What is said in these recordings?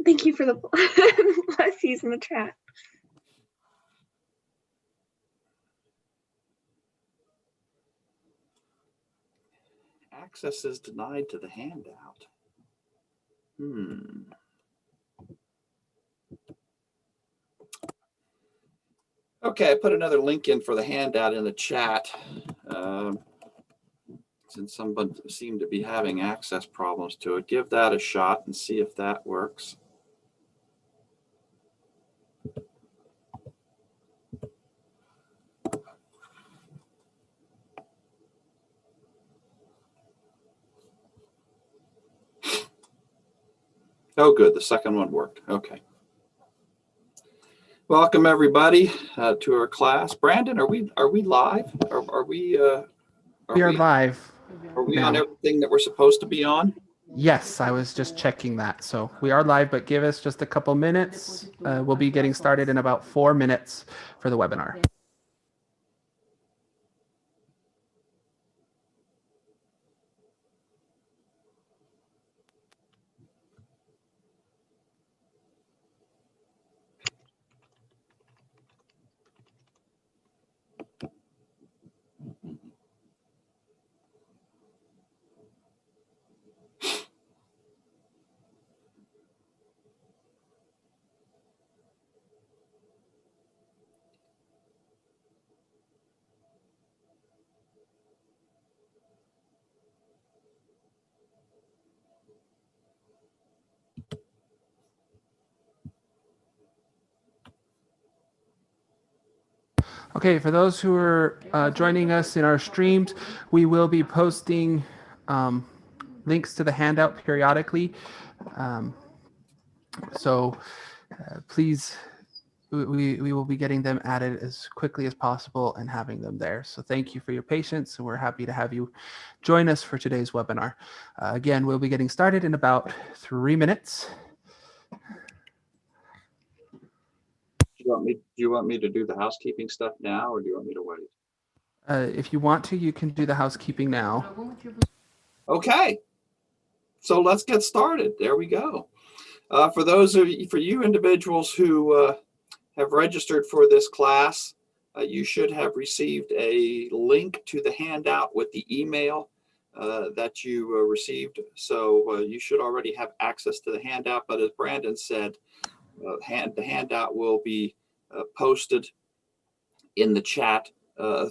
Thank you for the blessies in the chat. Access is denied to the handout. Okay, I put another link in for the handout in the chat. Since someone seemed to be having access problems to it, give that a shot and see if that works. Oh, good. The second one worked. Okay. Welcome everybody to our class. Brandon, are we live? Are we live? Are we on everything that we're supposed to be on? Yes, I was just checking that. So we are live, but give us just a couple minutes. We'll be getting started in about 4 minutes for the webinar. Okay, for those who are joining us in our streams, we will be posting links to the handout periodically. Please, we will be getting them added as quickly as possible and having them there. So thank you for your patience, and we're happy to have you join us for today's webinar. Again, we'll be getting started in about 3 minutes. Do you want me to do the housekeeping stuff now, or do you want me to wait? If you want to, you can do the housekeeping now. Okay, so let's get started. There we go. For you individuals who have registered for this class, you should have received a link to the handout with the email that you received. So you should already have access to the handout. But as Brandon said, the handout will be posted in the chat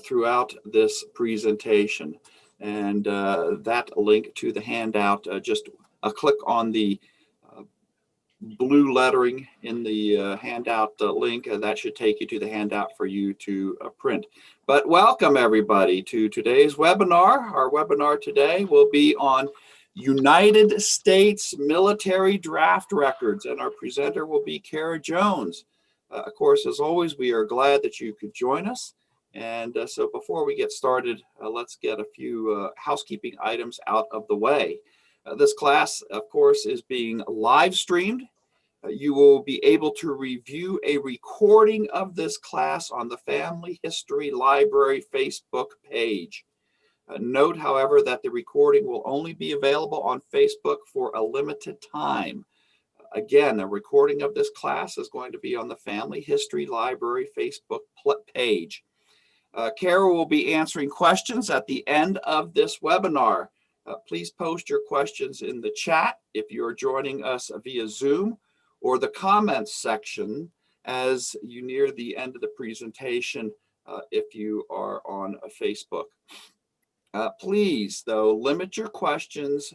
throughout this presentation. And that link to the handout, just a click on the blue lettering in the handout link, that should take you to the handout for you to print. But welcome everybody to today's webinar. Our webinar today will be on United States military draft records, and our presenter will be Kara Jones. Of course, as always, we are glad that you could join us. And so before we get started, let's get a few housekeeping items out of the way. This class, of course, is being live streamed. You will be able to review a recording of this class on the Family History Library Facebook page. Note, however, that the recording will only be available on Facebook for a limited time. Again, a recording of this class is going to be on the Family History Library Facebook page. Kara will be answering questions at the end of this webinar. Please post your questions in the chat if you're joining us via Zoom, or the comments section as you near the end of the presentation if you are on Facebook. Please, though, limit your questions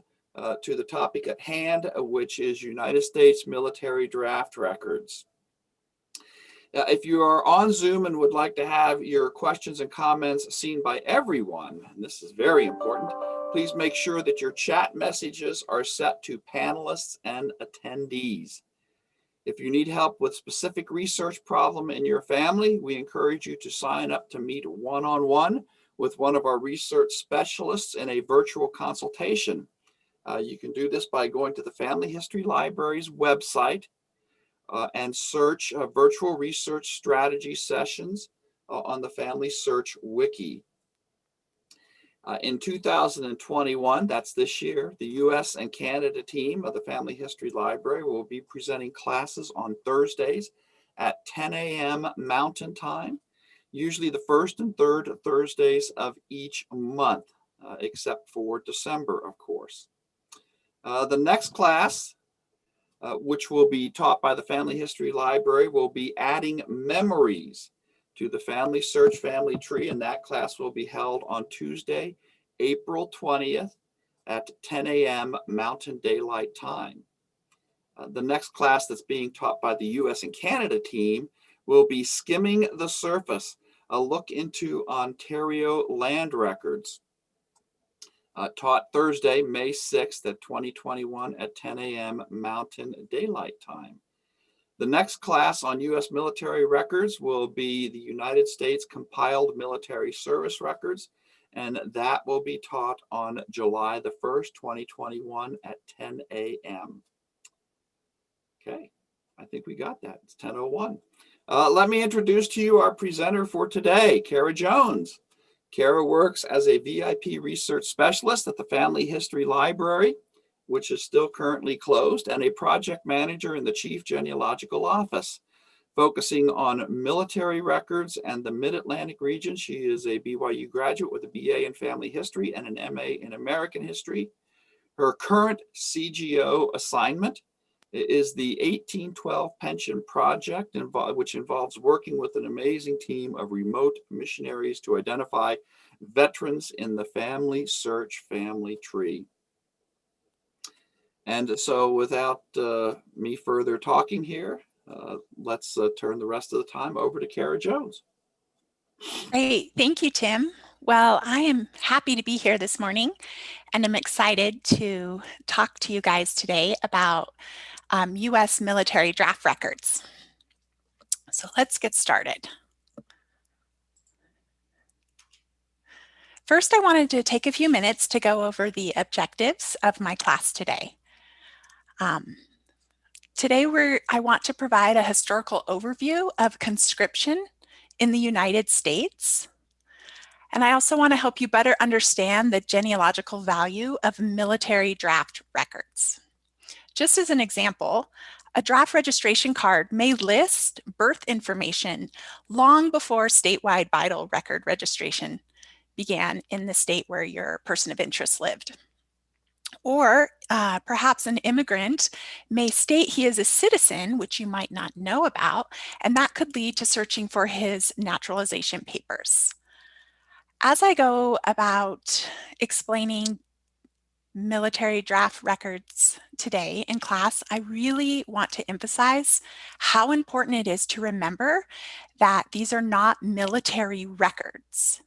to the topic at hand, which is United States military draft records. If you are on Zoom and would like to have your questions and comments seen by everyone, and this is very important, please make sure that your chat messages are set to panelists and attendees. If you need help with specific research problem in your family, we encourage you to sign up to meet one-on-one with one of our research specialists in a virtual consultation. You can do this by going to the Family History Library's website and search virtual research strategy sessions on the Family Search Wiki. In 2021, that's this year, the US and Canada team of the Family History Library will be presenting classes on Thursdays at 10 a.m. Mountain Time, usually the first and third Thursdays of each month, except for December, of course. The next class, which will be taught by the Family History Library, will be adding memories to the Family Search Family Tree, and that class will be held on Tuesday, April 20th at 10 a.m. Mountain Daylight Time. The next class that's being taught by the US and Canada team will be Skimming the Surface, a look into Ontario land records, taught Thursday, May 6th at 2021 at 10 a.m. Mountain Daylight Time. The next class on U.S. military records will be the United States Compiled Military Service Records, and that will be taught on July the 1st, 2021 at 10 a.m. Okay, I think we got that. It's 10:01. Let me introduce to you our presenter for today, Kara Jones. Kara works as a VIP research specialist at the Family History Library, which is still currently closed, and a project manager in the Chief Genealogical Office, focusing on military records and the Mid-Atlantic region. She is a BYU graduate with a BA in Family History and an MA in American History. Her current CGO assignment is the 1812 Pension Project, which involves working with an amazing team of remote missionaries to identify veterans in the Family Search Family Tree. And so without me further talking here, let's turn the rest of the time over to Kara Jones. Great, thank you, Tim. Well, I am happy to be here this morning, and I'm excited to talk to you guys today about U.S. military draft records. So let's get started. First, I wanted to take a few minutes to go over the objectives of my class today. Today, I want to provide a historical overview of conscription in the United States. And I also want to help you better understand the genealogical value of military draft records. Just as an example, a draft registration card may list birth information long before statewide vital record registration began in the state where your person of interest lived. Or perhaps an immigrant may state he is a citizen, which you might not know about, and that could lead to searching for his naturalization papers. As I go about explaining military draft records today in class, I really want to emphasize how important it is to remember that these are not military records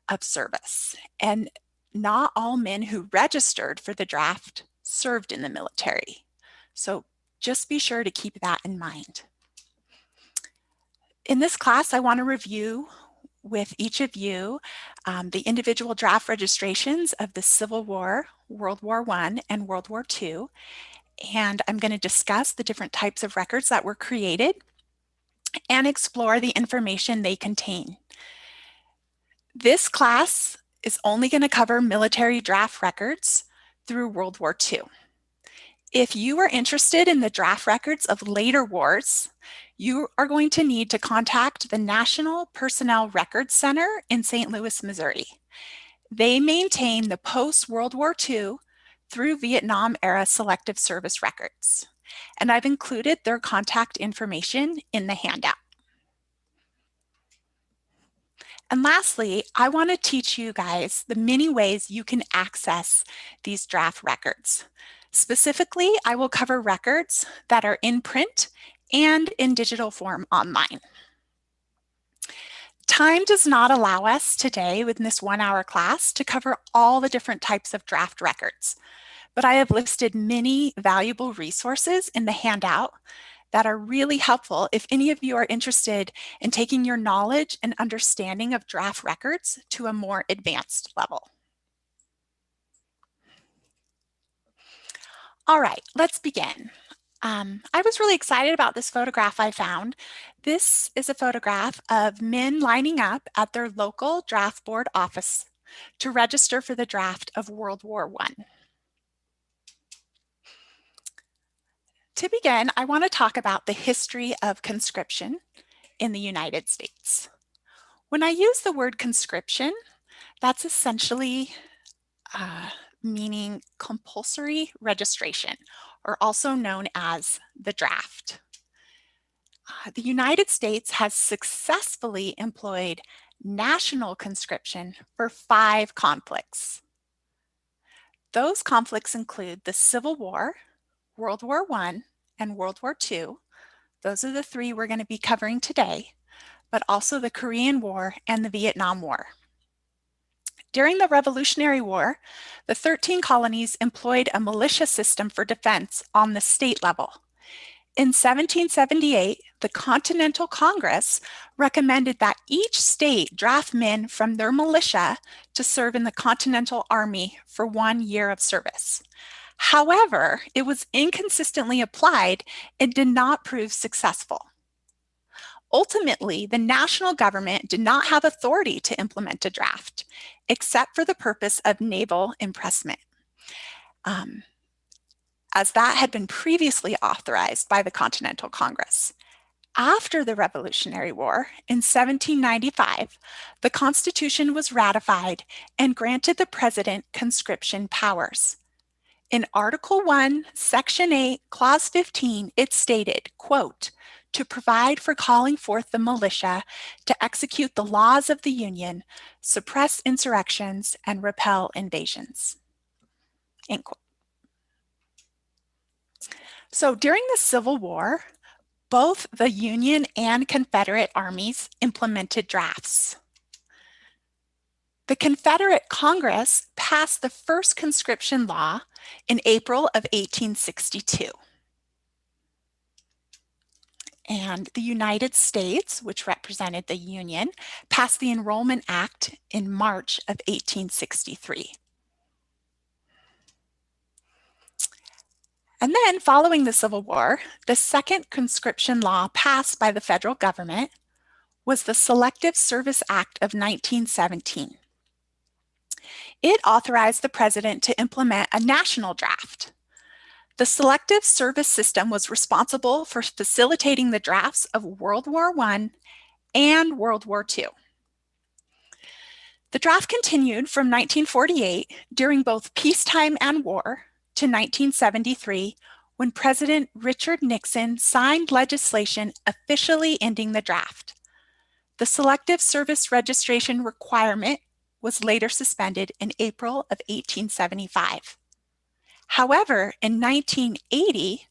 of service, and not all men who registered for the draft served in the military. So just be sure to keep that in mind. In this class, I want to review with each of you the individual draft registrations of the Civil War, World War I, and World War II. And I'm going to discuss the different types of records that were created and explore the information they contain. This class is only going to cover military draft records through World War II. If you are interested in the draft records of later wars, you are going to need to contact the National Personnel Records Center in St. Louis, Missouri. They maintain the post-World War II through Vietnam era selective service records. And I've included their contact information in the handout. And lastly, I want to teach you guys the many ways you can access these draft records. Specifically, I will cover records that are in print and in digital form online. Time does not allow us today within this 1-hour class to cover all the different types of draft records, but I have listed many valuable resources in the handout that are really helpful if any of you are interested in taking your knowledge and understanding of draft records to a more advanced level. All right, let's begin. I was really excited about this photograph I found. This is a photograph of men lining up at their local draft board office to register for the draft of World War I. To begin, I want to talk about the history of conscription in the United States. When I use the word conscription, that's essentially meaning compulsory registration, or also known as the draft. The United States has successfully employed national conscription for 5 conflicts. Those conflicts include the Civil War, World War I, and World War II. Those are the 3 we're going to be covering today, but also the Korean War and the Vietnam War. During the Revolutionary War, the 13 colonies employed a militia system for defense on the state level. In 1778, the Continental Congress recommended that each state draft men from their militia to serve in the Continental Army for 1 year of service. However, it was inconsistently applied and did not prove successful. Ultimately, the national government did not have authority to implement a draft, except for the purpose of naval impressment, as that had been previously authorized by the Continental Congress. After the Revolutionary War, in 1795, the Constitution was ratified and granted the President conscription powers. In Article 1, Section 8, Clause 15, it stated, quote, "To provide for calling forth the militia to execute the laws of the Union, suppress insurrections, and repel invasions." End quote. So during the Civil War, both the Union and Confederate armies implemented drafts. The Confederate Congress passed the first conscription law in April of 1862. And the United States, which represented the Union, passed the Enrollment Act in March of 1863. And then, following the Civil War, the second conscription law passed by the federal government was the Selective Service Act of 1917. It authorized the president to implement a national draft. The Selective Service System was responsible for facilitating the drafts of World War I and World War II. The draft continued from 1948 during both peacetime and war to 1973, when President Richard Nixon signed legislation officially ending the draft. The Selective Service registration requirement was later suspended in April of 1875. However, in 1980,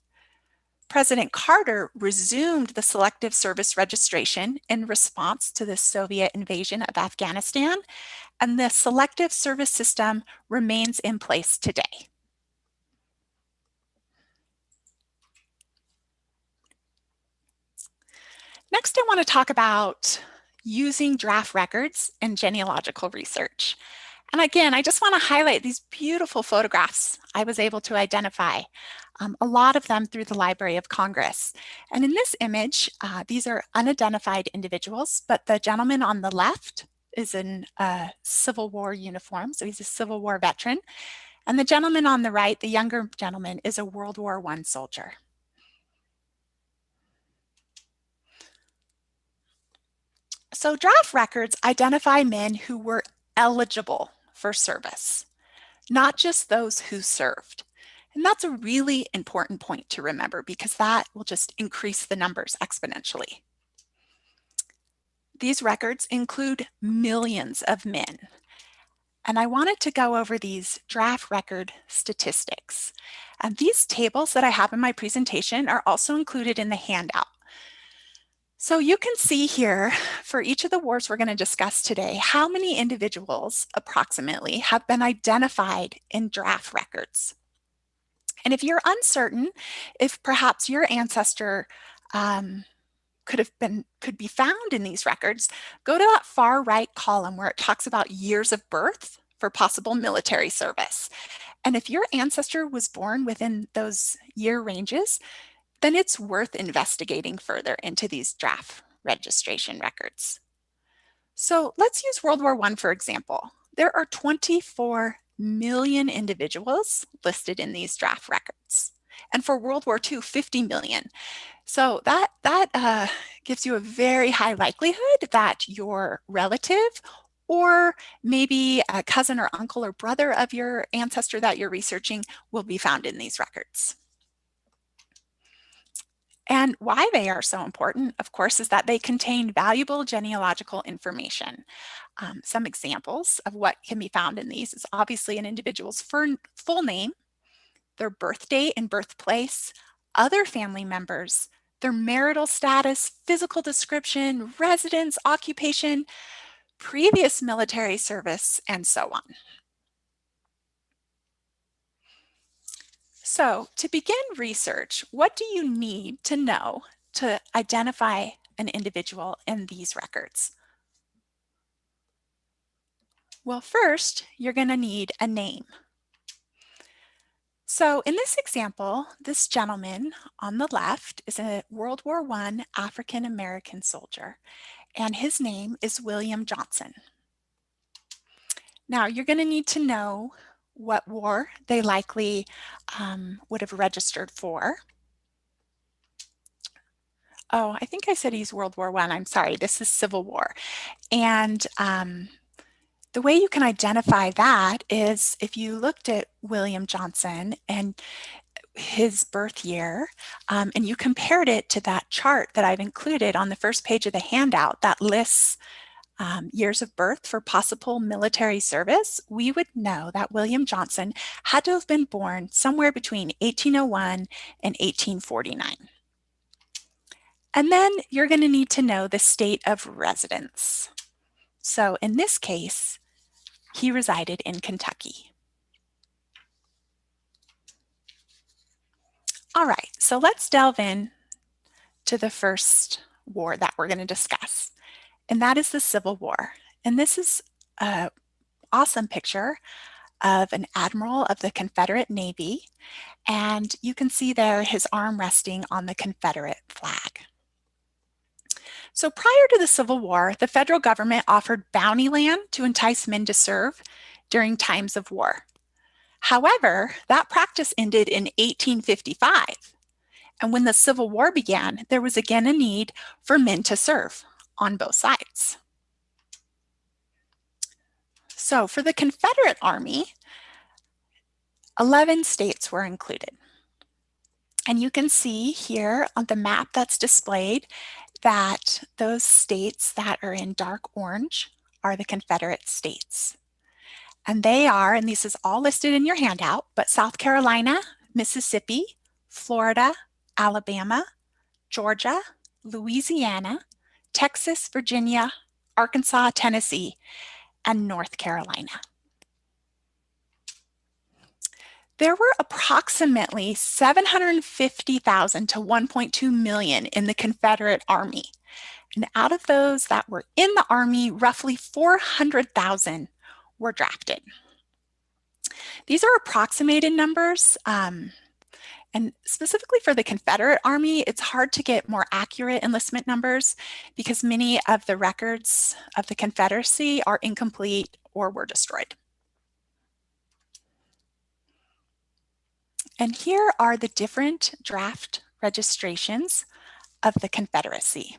President Carter resumed the Selective Service registration in response to the Soviet invasion of Afghanistan, and the Selective Service system remains in place today. Next, I want to talk about using draft records in genealogical research. And again, I just want to highlight these beautiful photographs I was able to identify, a lot of them through the Library of Congress. And in this image, these are unidentified individuals, but the gentleman on the left is in a Civil War uniform, so he's a Civil War veteran. And the gentleman on the right, the younger gentleman, is a World War I soldier. So draft records identify men who were eligible for service, not just those who served. And that's a really important point to remember, because that will just increase the numbers exponentially. These records include millions of men. And I wanted to go over these draft record statistics. And these tables that I have in my presentation are also included in the handout. So you can see here, for each of the wars we're going to discuss today, how many individuals approximately have been identified in draft records. And if you're uncertain if perhaps your ancestor could be found in these records, go to that far right column where it talks about years of birth for possible military service. And if your ancestor was born within those year ranges, then it's worth investigating further into these draft registration records. So let's use World War I, for example. There are 24 million individuals listed in these draft records. And for World War II, 50 million. So that gives you a very high likelihood that your relative or maybe a cousin or uncle or brother of your ancestor that you're researching will be found in these records. And why they are so important, of course, is that they contain valuable genealogical information. Some examples of what can be found in these is obviously an individual's full name, their birth date and birthplace, other family members, their marital status, physical description, residence, occupation, previous military service, and so on. So to begin research, what do you need to know to identify an individual in these records? Well, first, you're going to need a name. So in this example, this gentleman on the left is a World War I African American soldier, and his name is William Johnson. Now, you're going to need to know what war they likely would have registered for. Oh, I think I said he's World War I. I'm sorry, this is Civil War. And the way you can identify that is if you looked at William Johnson and his birth year, and you compared it to that chart that I've included on the first page of the handout that lists years of birth for possible military service, we would know that William Johnson had to have been born somewhere between 1801 and 1849. And then you're going to need to know the state of residence. So in this case, he resided in Kentucky. All right, so let's delve in to the first war that we're going to discuss, and that is the Civil War. And this is an awesome picture of an admiral of the Confederate Navy, and you can see there his arm resting on the Confederate flag. So prior to the Civil War, the federal government offered bounty land to entice men to serve during times of war. However, that practice ended in 1855. And when the Civil War began, there was again a need for men to serve on both sides. So for the Confederate Army, 11 states were included. And you can see here on the map that's displayed that those states that are in dark orange are the Confederate states. And they are, and this is all listed in your handout, but South Carolina, Mississippi, Florida, Alabama, Georgia, Louisiana, Texas, Virginia, Arkansas, Tennessee, and North Carolina. There were approximately 750,000 to 1.2 million in the Confederate Army. And out of those that were in the Army, roughly 400,000 were drafted. These are approximated numbers, and specifically for the Confederate Army, it's hard to get more accurate enlistment numbers because many of the records of the Confederacy are incomplete or were destroyed. And here are the different draft registrations of the Confederacy.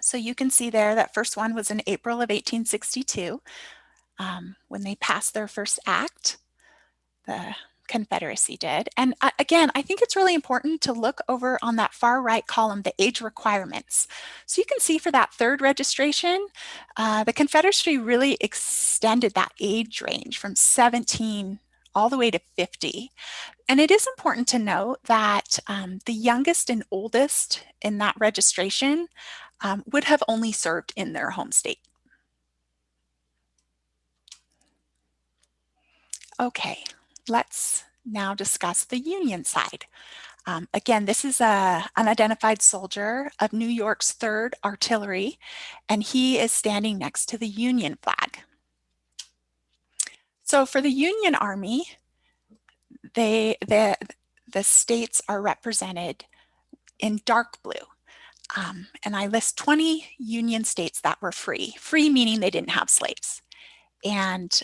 So you can see there that first one was in April of 1862 when they passed their first act, the Confederacy did. And again, I think it's really important to look over on that far right column, the age requirements. So you can see for that third registration, the Confederacy really extended that age range from 17 all the way to 50. And it is important to note that the youngest and oldest in that registration would have only served in their home state. Okay, let's now discuss the Union side. Again, this is an unidentified soldier of New York's 3rd Artillery, and he is standing next to the Union flag. So for the Union Army, the states are represented in dark blue. And I list 20 Union states that were free. Free meaning they didn't have slaves. And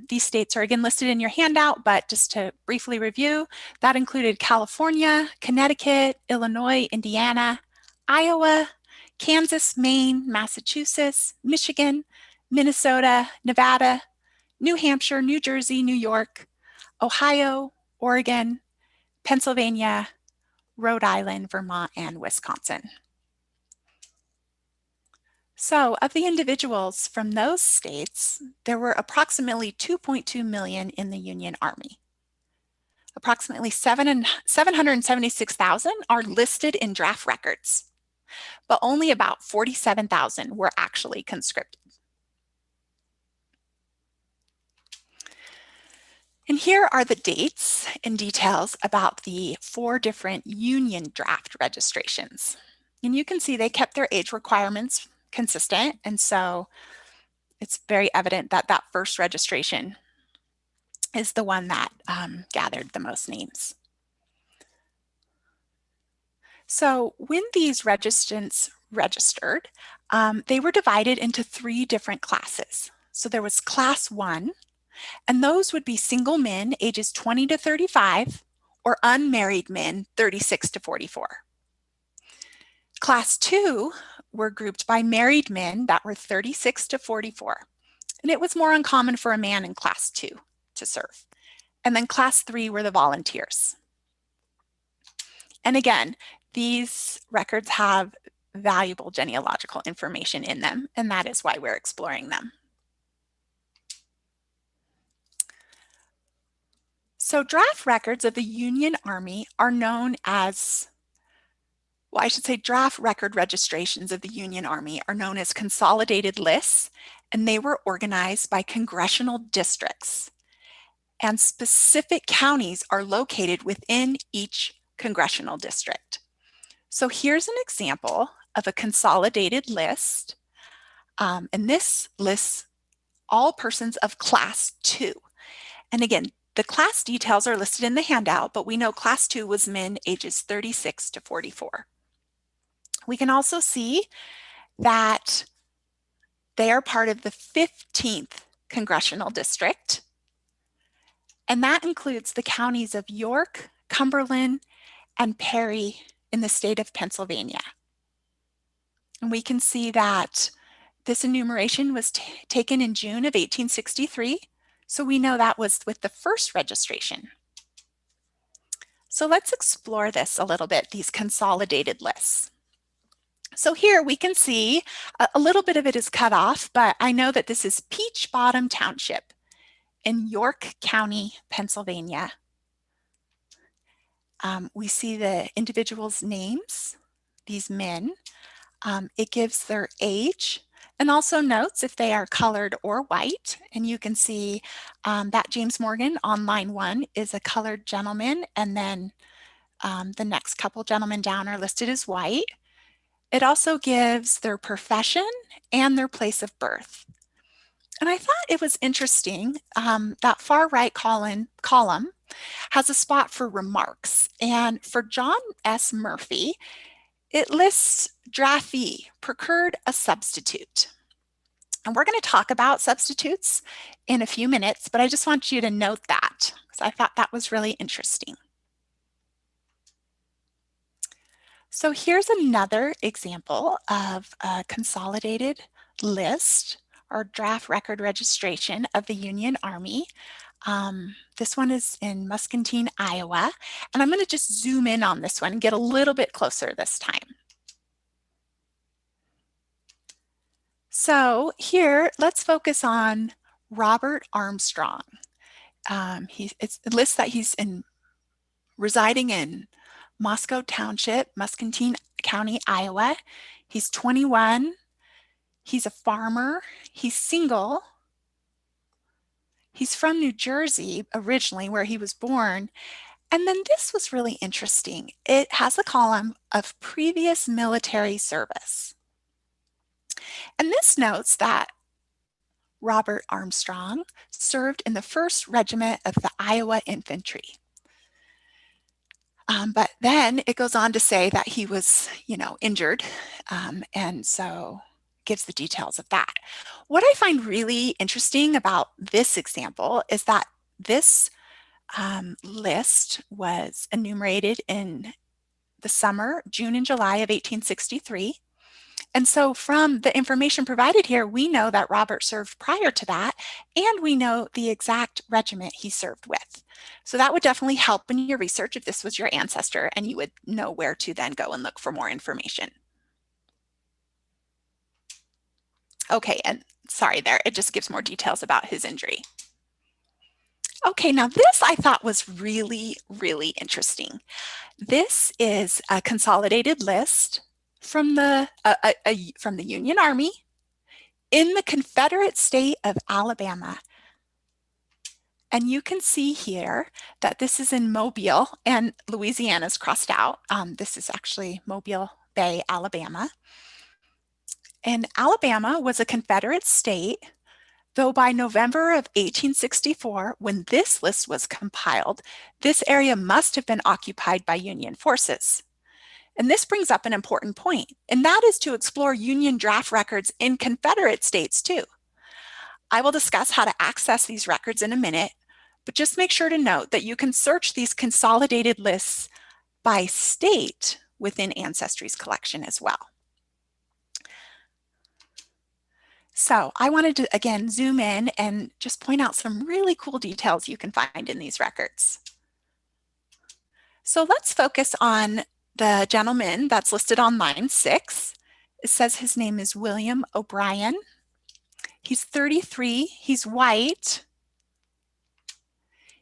these states are again listed in your handout, but just to briefly review, that included California, Connecticut, Illinois, Indiana, Iowa, Kansas, Maine, Massachusetts, Michigan, Minnesota, Nevada, New Hampshire, New Jersey, New York, Ohio, Oregon, Pennsylvania, Rhode Island, Vermont, and Wisconsin. So of the individuals from those states, there were approximately 2.2 million in the Union Army. Approximately 776,000 are listed in draft records, but only about 47,000 were actually conscripted. And here are the dates and details about the 4 different Union draft registrations. And you can see they kept their age requirements consistent, and so it's very evident that that first registration is the one that gathered the most names. So when these registrants registered, they were divided into 3 different classes. So there was Class 1, and those would be single men ages 20 to 35 or unmarried men 36 to 44. Class 2 were grouped by married men that were 36 to 44. And it was more uncommon for a man in Class 2 to serve. And then Class 3 were the volunteers. And again, these records have valuable genealogical information in them, and that is why we're exploring them. So draft records of the Union Army are known as, well, I should say draft record registrations of the Union Army are known as consolidated lists, and they were organized by congressional districts. And specific counties are located within each congressional district. So here's an example of a consolidated list, and this lists all persons of Class 2. And again, the class details are listed in the handout, but we know Class 2 was men ages 36 to 44. We can also see that they are part of the 15th Congressional District, and that includes the counties of York, Cumberland, and Perry in the state of Pennsylvania. And we can see that this enumeration was taken in June of 1863, so we know that was with the first registration. So let's explore this a little bit, these consolidated lists. So here we can see a little bit of it is cut off, but I know that this is Peach Bottom Township in York County, Pennsylvania. We see the individuals' names, these men. It gives their age and also notes if they are colored or white. And you can see that James Morgan on line 1 is a colored gentleman, and then the next couple gentlemen down are listed as white. It also gives their profession and their place of birth. And I thought it was interesting, that far right column has a spot for remarks. And for John S. Murphy, it lists draftee, procured a substitute. And we're going to talk about substitutes in a few minutes, but I just want you to note that because I thought that was really interesting. So here's another example of a consolidated list or draft record registration of the Union Army. This one is in Muscatine, Iowa, and I'm going to just zoom in on this one and get a little bit closer this time. So here, let's focus on Robert Armstrong. It lists that he's residing in Moscow Township, Muscatine County, Iowa. He's 21. He's a farmer. He's single. He's from New Jersey originally, where he was born. And then this was really interesting. It has a column of previous military service. And this notes that Robert Armstrong served in the 1st Regiment of the Iowa Infantry. But then it goes on to say that he was, injured, and so gives the details of that. What I find really interesting about this example is that this list was enumerated in the summer, June and July of 1863. And so from the information provided here, we know that Robert served prior to that, and we know the exact regiment he served with. So that would definitely help in your research if this was your ancestor, and you would know where to then go and look for more information. Okay, and sorry there, it just gives more details about his injury. Okay, now this I thought was really, really interesting. This is a consolidated list from the Union Army in the Confederate state of Alabama. And you can see here that this is in Mobile, and Louisiana's crossed out. This is actually Mobile Bay, Alabama. And Alabama was a Confederate state, though by November of 1864, when this list was compiled, this area must have been occupied by Union forces. And this brings up an important point, and that is to explore Union draft records in Confederate states too. I will discuss how to access these records in a minute, but just make sure to note that you can search these consolidated lists by state within Ancestry's collection as well. So I wanted to, again, zoom in and just point out some really cool details you can find in these records. So let's focus on the gentleman that's listed on line 6. It says his name is William O'Brien. He's 33, he's white.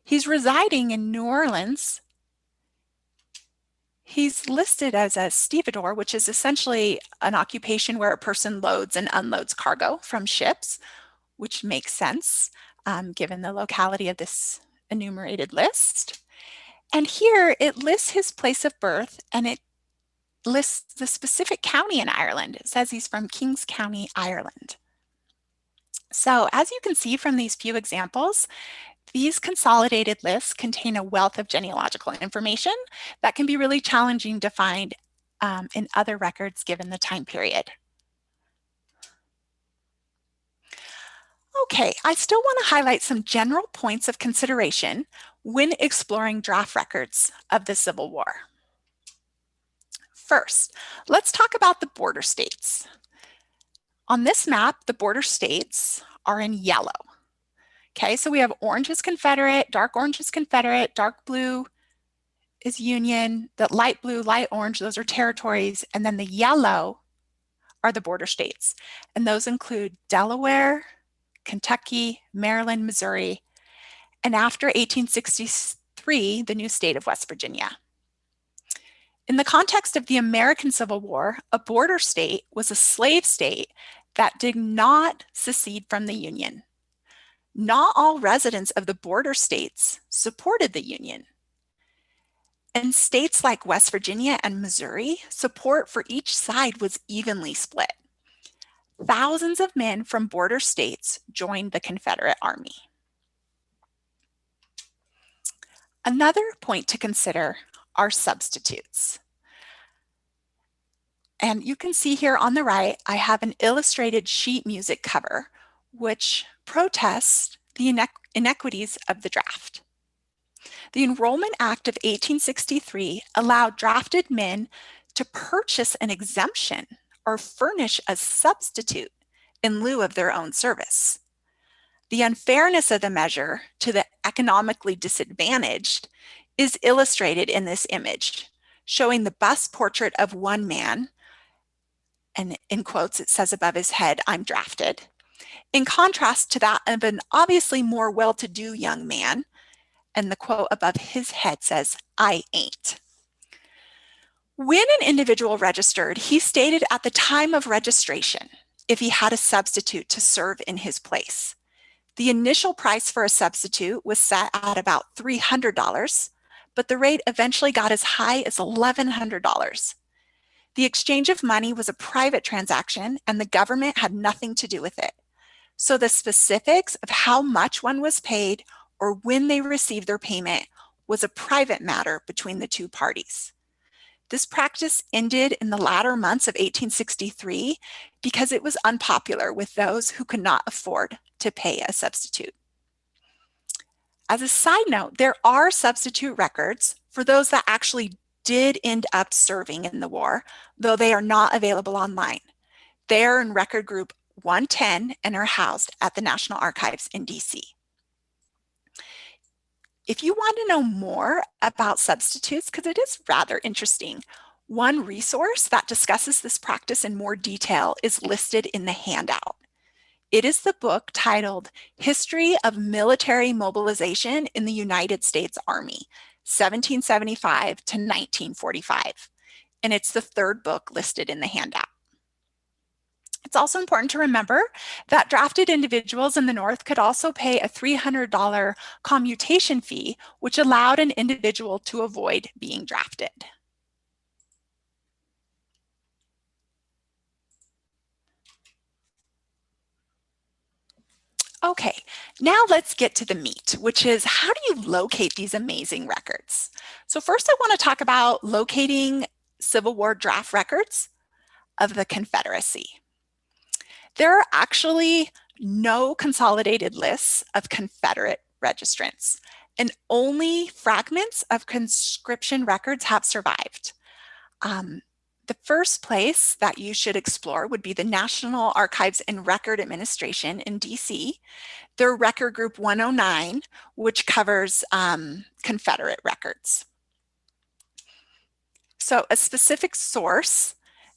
He's residing in New Orleans. He's listed as a stevedore, which is essentially an occupation where a person loads and unloads cargo from ships, which makes sense given the locality of this enumerated list. And here it lists his place of birth, and it lists the specific county in Ireland. It says he's from Kings County, Ireland. So as you can see from these few examples, these consolidated lists contain a wealth of genealogical information that can be really challenging to find in other records given the time period. Okay, I still want to highlight some general points of consideration when exploring draft records of the Civil War. First, let's talk about the border states. On this map, the border states are in yellow. Okay, so we have orange is Confederate, dark orange is Confederate, dark blue is Union, the light blue, light orange, those are territories, and then the yellow are the border states. And those include Delaware, Kentucky, Maryland, Missouri, and after 1863, the new state of West Virginia. In the context of the American Civil War, a border state was a slave state that did not secede from the Union. Not all residents of the border states supported the Union. In states like West Virginia and Missouri, support for each side was evenly split. Thousands of men from border states joined the Confederate Army. Another point to consider are substitutes. And you can see here on the right, I have an illustrated sheet music cover, which protests the inequities of the draft. The Enrollment Act of 1863 allowed drafted men to purchase an exemption or furnish a substitute in lieu of their own service. The unfairness of the measure to the economically disadvantaged is illustrated in this image, showing the bust portrait of one man, and in quotes it says above his head, "I'm drafted," in contrast to that of an obviously more well-to-do young man, and the quote above his head says, "I ain't." When an individual registered, he stated at the time of registration if he had a substitute to serve in his place. The initial price for a substitute was set at about $300, but the rate eventually got as high as $1,100. The exchange of money was a private transaction, and the government had nothing to do with it. So the specifics of how much one was paid or when they received their payment was a private matter between the two parties. This practice ended in the latter months of 1863 because it was unpopular with those who could not afford to pay a substitute. As a side note, there are substitute records for those that actually did end up serving in the war, though they are not available online. They are in record group 110 and are housed at the National Archives in DC. If you want to know more about substitutes, because it is rather interesting, one resource that discusses this practice in more detail is listed in the handout. It is the book titled History of Military Mobilization in the United States Army, 1775 to 1945. And it's the third book listed in the handout. It's also important to remember that drafted individuals in the North could also pay a $300 commutation fee, which allowed an individual to avoid being drafted. Okay, now let's get to the meat, which is how do you locate these amazing records? So first I want to talk about locating Civil War draft records of the Confederacy. There are actually no consolidated lists of Confederate registrants, and only fragments of conscription records have survived. The first place that you should explore would be the National Archives and Record Administration in DC. Their record group 109, which covers Confederate records. So a specific source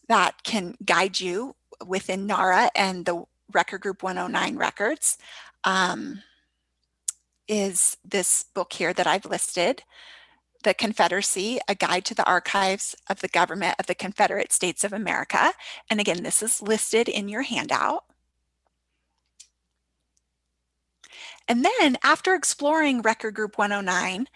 that can guide you within NARA and the record group 109 records is this book here that I've listed, The Confederacy, A Guide to the Archives of the Government of the Confederate States of America. And again, this is listed in your handout. And then after exploring record group 109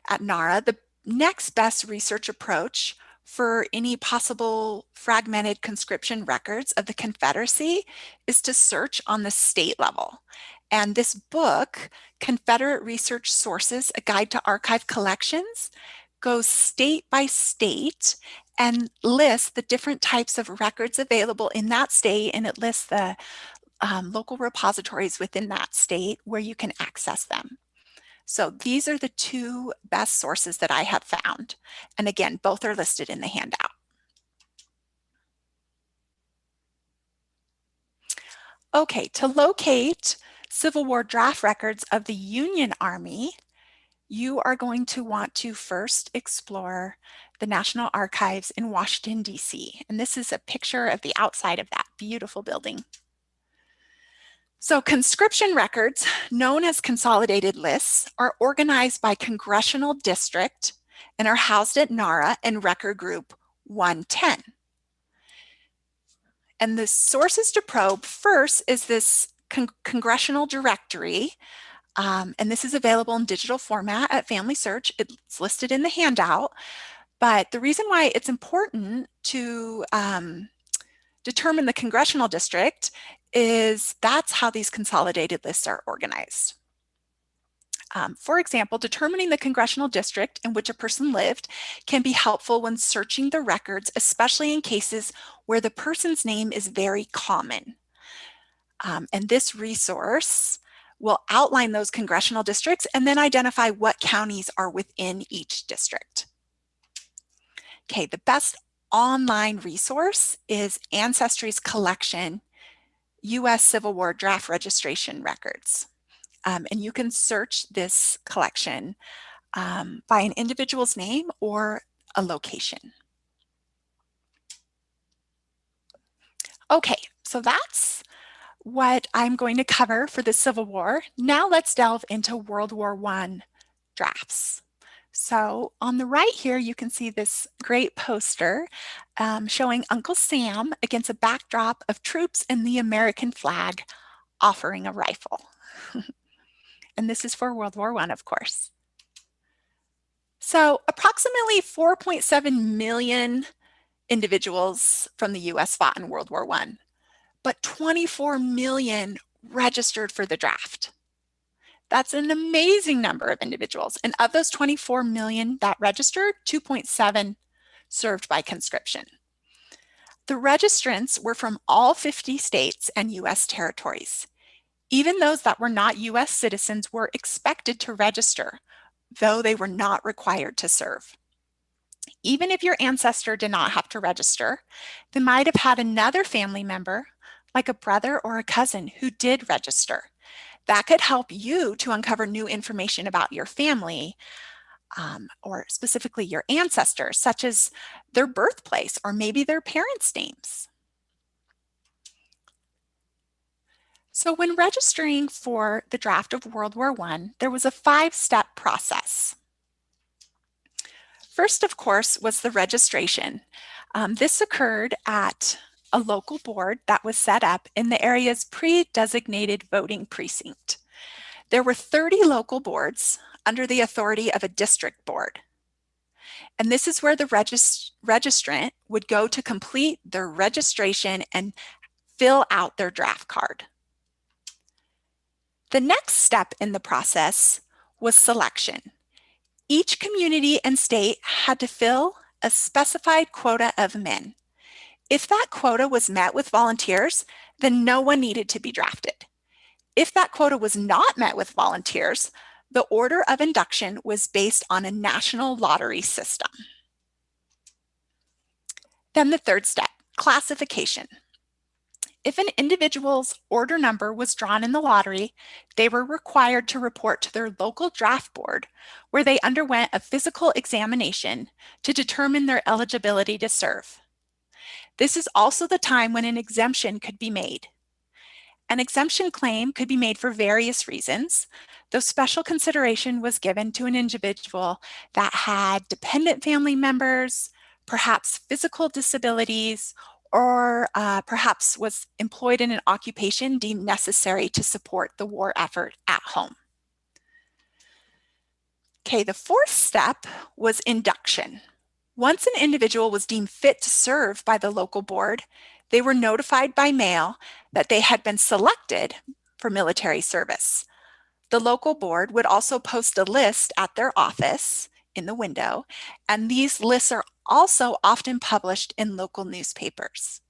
at NARA, the next best research approach for any possible fragmented conscription records of the Confederacy is to search on the state level. And this book, Confederate Research Sources, A Guide to Archive Collections, goes state by state and lists the different types of records available in that state, and it lists the local repositories within that state where you can access them. So these are the two best sources that I have found. And again, both are listed in the handout. Okay, to locate Civil War draft records of the Union Army, you are going to want to first explore the National Archives in Washington, DC. And this is a picture of the outside of that beautiful building. So conscription records, known as consolidated lists, are organized by congressional district and are housed at NARA in record group 110. And the sources to probe first is this congressional directory, and this is available in digital format at Family Search. It's listed in the handout, but the reason why it's important to determine the congressional district is that's how these consolidated lists are organized. For example, determining the congressional district in which a person lived can be helpful when searching the records, especially in cases where the person's name is very common. And this resource will outline those congressional districts and then identify what counties are within each district. Okay, the best online resource is Ancestry's collection, U.S. Civil War Draft Registration Records. And you can search this collection by an individual's name or a location. Okay, so that's what I'm going to cover for the Civil War. Now let's delve into World War I drafts. So on the right here, you can see this great poster showing Uncle Sam against a backdrop of troops in the American flag offering a rifle. And this is for World War I, of course. So approximately 4.7 million individuals from the US fought in World War I, but 24 million registered for the draft. That's an amazing number of individuals. And of those 24 million that registered, 2.7 served by conscription. The registrants were from all 50 states and U.S. territories. Even those that were not U.S. citizens were expected to register, though they were not required to serve. Even if your ancestor did not have to register, they might have had another family member, like a brother or a cousin, who did register. That could help you to uncover new information about your family, or specifically your ancestors, such as their birthplace or maybe their parents' names. So when registering for the draft of World War I, there was a 5-step process. First, of course, was the registration. This occurred at a local board that was set up in the area's pre-designated voting precinct. There were 30 local boards under the authority of a district board. And this is where the registrant would go to complete their registration and fill out their draft card. The next step in the process was selection. Each community and state had to fill a specified quota of men. If that quota was met with volunteers, then no one needed to be drafted. If that quota was not met with volunteers, the order of induction was based on a national lottery system. Then the third step, classification. If an individual's order number was drawn in the lottery, they were required to report to their local draft board, where they underwent a physical examination to determine their eligibility to serve. This is also the time when an exemption could be made. An exemption claim could be made for various reasons, though special consideration was given to an individual that had dependent family members, perhaps physical disabilities, or perhaps was employed in an occupation deemed necessary to support the war effort at home. Okay, the fourth step was induction. Once an individual was deemed fit to serve by the local board, they were notified by mail that they had been selected for military service. The local board would also post a list at their office in the window, and these lists are also often published in local newspapers.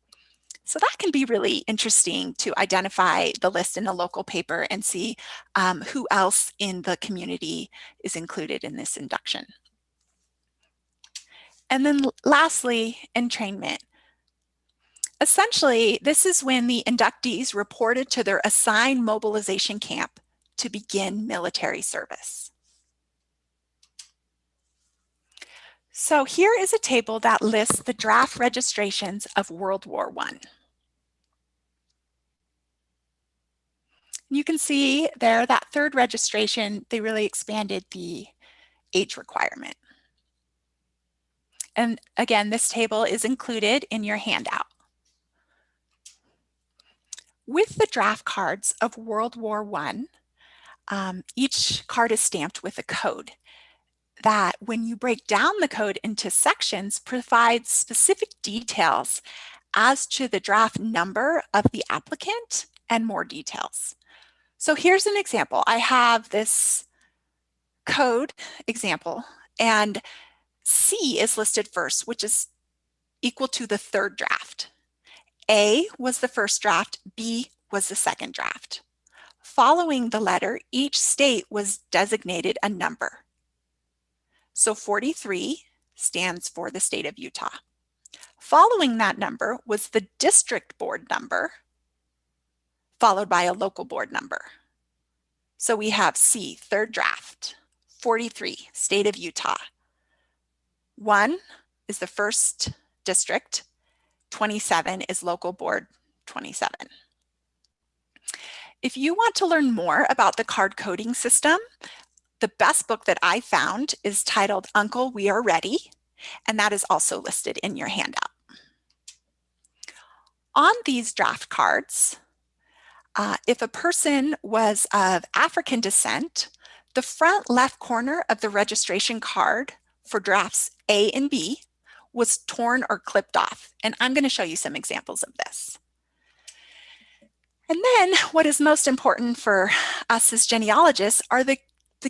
So that can be really interesting to identify the list in a local paper and see who else in the community is included in this induction. And then lastly, entrainment. Essentially, this is when the inductees reported to their assigned mobilization camp to begin military service. So here is a table that lists the draft registrations of World War I. You can see there that third registration, they really expanded the age requirement. And again, this table is included in your handout. With the draft cards of World War I, each card is stamped with a code that, when you break down the code into sections, provides specific details as to the draft number of the applicant and more details. So here's an example. I have this code example, and C is listed first, which is equal to the third draft. A was the first draft, B was the second draft. Following the letter, each state was designated a number. So 43 stands for the state of Utah. Following that number was the district board number, followed by a local board number. So we have C, third draft, 43, state of Utah. 1 is the first district, 27 is local board 27. If you want to learn more about the card coding system, the best book that I found is titled Uncle, We Are Ready, and that is also listed in your handout. On these draft cards, if a person was of African descent, the front left corner of the registration card for drafts A and B was torn or clipped off, and I'm going to show you some examples of this. And then what is most important for us as genealogists are the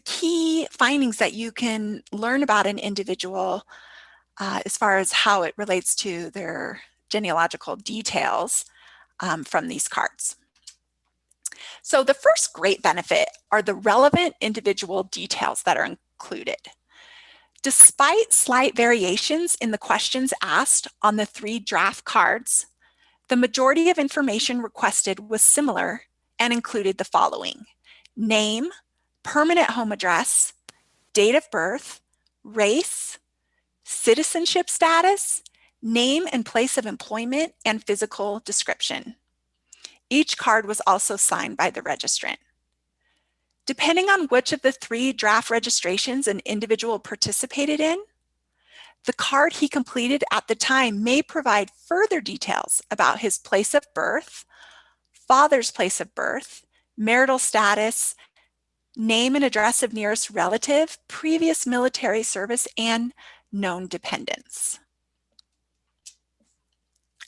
key findings that you can learn about an individual as far as how it relates to their genealogical details from these cards. So the first great benefit are the relevant individual details that are included. Despite slight variations in the questions asked on the 3 draft cards, the majority of information requested was similar and included the following: name, permanent home address, date of birth, race, citizenship status, name and place of employment, and physical description. Each card was also signed by the registrant. Depending on which of the 3 draft registrations an individual participated in, the card he completed at the time may provide further details about his place of birth, father's place of birth, marital status, name and address of nearest relative, previous military service, and known dependents.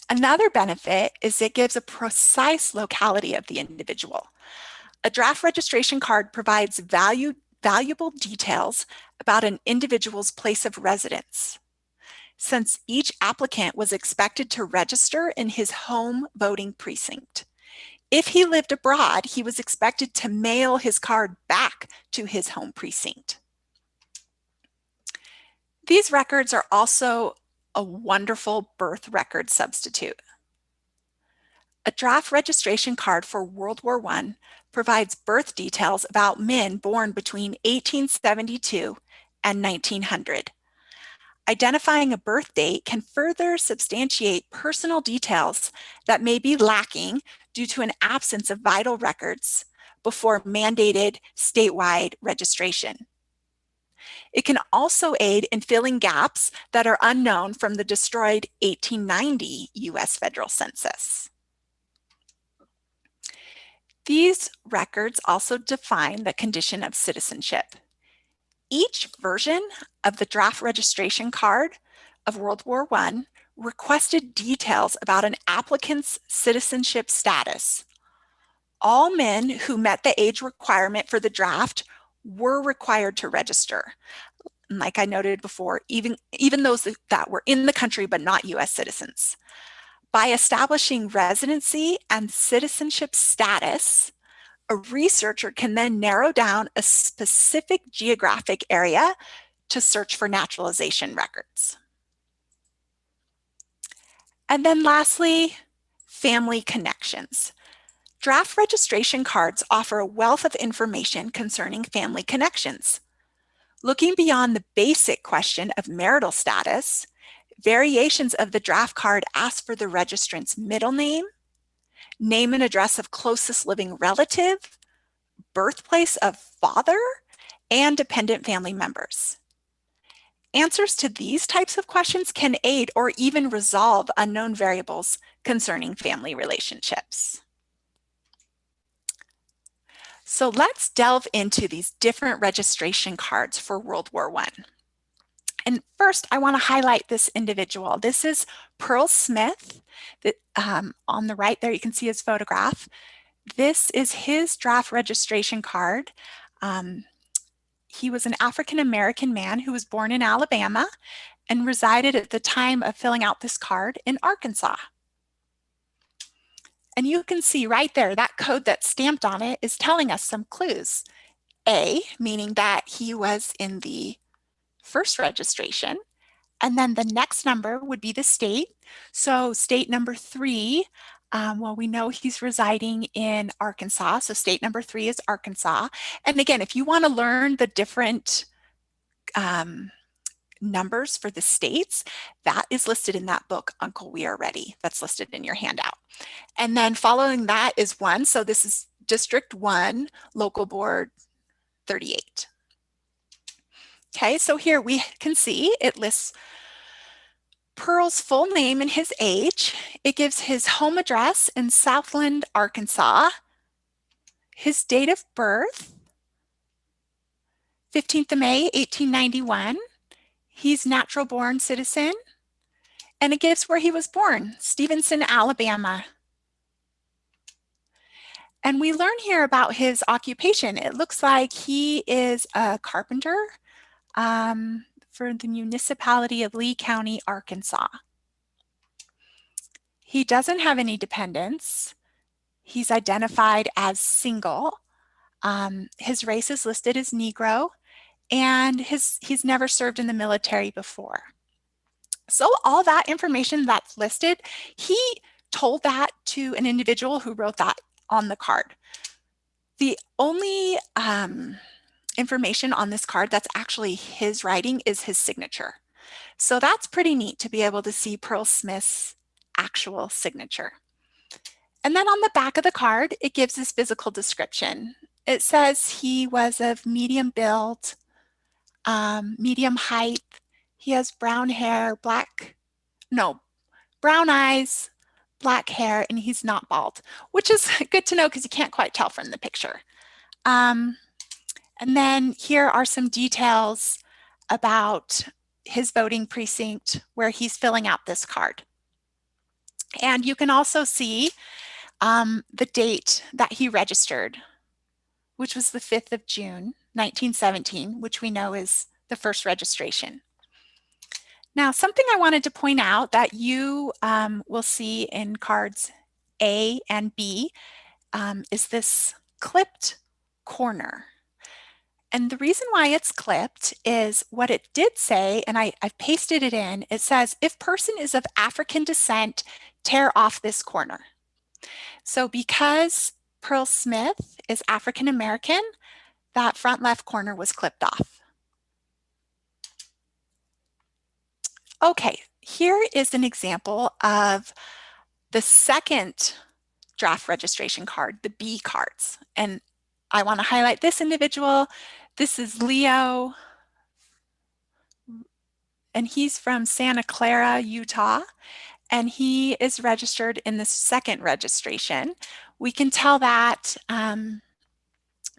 Another benefit is it gives a precise locality of the individual. A draft registration card provides valuable details about an individual's place of residence, since each applicant was expected to register in his home voting precinct. If he lived abroad, he was expected to mail his card back to his home precinct. These records are also a wonderful birth record substitute. A draft registration card for World War I provides birth details about men born between 1872 and 1900. Identifying a birth date can further substantiate personal details that may be lacking due to an absence of vital records before mandated statewide registration. It can also aid in filling gaps that are unknown from the destroyed 1890 U.S. federal census. These records also define the condition of citizenship. Each version of the draft registration card of World War I requested details about an applicant's citizenship status. All men who met the age requirement for the draft were required to register. Like I noted before, even those that were in the country but not U.S. citizens. By establishing residency and citizenship status, a researcher can then narrow down a specific geographic area to search for naturalization records. And then lastly, family connections. Draft registration cards offer a wealth of information concerning family connections. Looking beyond the basic question of marital status, variations of the draft card ask for the registrant's middle name, name and address of closest living relative, birthplace of father, and dependent family members. Answers to these types of questions can aid or even resolve unknown variables concerning family relationships. So let's delve into these different registration cards for World War I. And first, I want to highlight this individual. This is Pearl Smith. On the right there, you can see his photograph. This is his draft registration card. He was an African-American man who was born in Alabama and resided at the time of filling out this card in Arkansas. And you can see right there, that code that's stamped on it is telling us some clues. A, meaning that he was in the first registration, and then the next number would be the state. So state number 3, well, we know he's residing in Arkansas, so state number 3 is Arkansas. And again, if you want to learn the different numbers for the states, that is listed in that book, Uncle We Are Ready, that's listed in your handout. And then following that is 1, so this is District 1, Local Board 38. Okay, so here we can see it lists Pearl's full name and his age. It gives his home address in Southland, Arkansas, his date of birth, 15th of May, 1891. He's natural born citizen, and it gives where he was born, Stevenson, Alabama. And we learn here about his occupation. It looks like he is a carpenter for the municipality of Lee County, Arkansas. He doesn't have any dependents. He's identified as single. His race is listed as Negro, and he's never served in the military before. So all that information that's listed, he told that to an individual who wrote that on the card. The only information on this card that's actually his writing is his signature. So that's pretty neat to be able to see Pearl Smith's actual signature. And then on the back of the card, it gives his physical description. It says he was of medium build, medium height. He has brown hair, brown eyes, black hair, and he's not bald, which is good to know because you can't quite tell from the picture. And then here are some details about his voting precinct where he's filling out this card. And you can also see the date that he registered, which was the 5th of June, 1917, which we know is the first registration. Now, something I wanted to point out that you will see in cards A and B is this clipped corner. And the reason why it's clipped is what it did say, and I've pasted it in, it says, if person is of African descent, tear off this corner. So because Pearl Smith is African American, that front left corner was clipped off. Okay, here is an example of the second draft registration card, the B cards. And I want to highlight this individual. This is Leo, and he's from Santa Clara, Utah, and he is registered in the second registration. We can tell that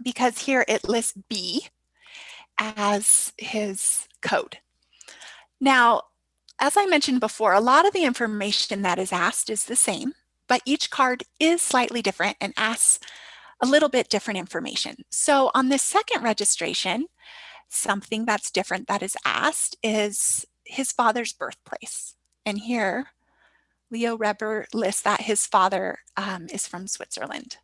because here it lists B as his code. Now, as I mentioned before, a lot of the information that is asked is the same, but each card is slightly different and asks a little bit different information. So on this second registration, something that's different that is asked is his father's birthplace. And here, Leo Reber lists that his father is from Switzerland.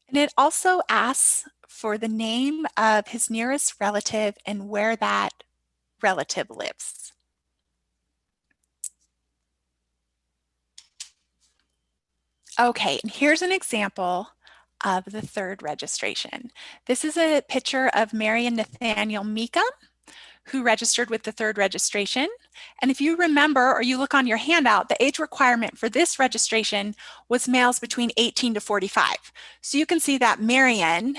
And it also asks for the name of his nearest relative and where that relative lives. Okay, and here's an example of the third registration. This is a picture of Mary and Nathaniel Mika, who registered with the third registration. And if you remember, or you look on your handout, the age requirement for this registration was males between 18 to 45. So you can see that Marion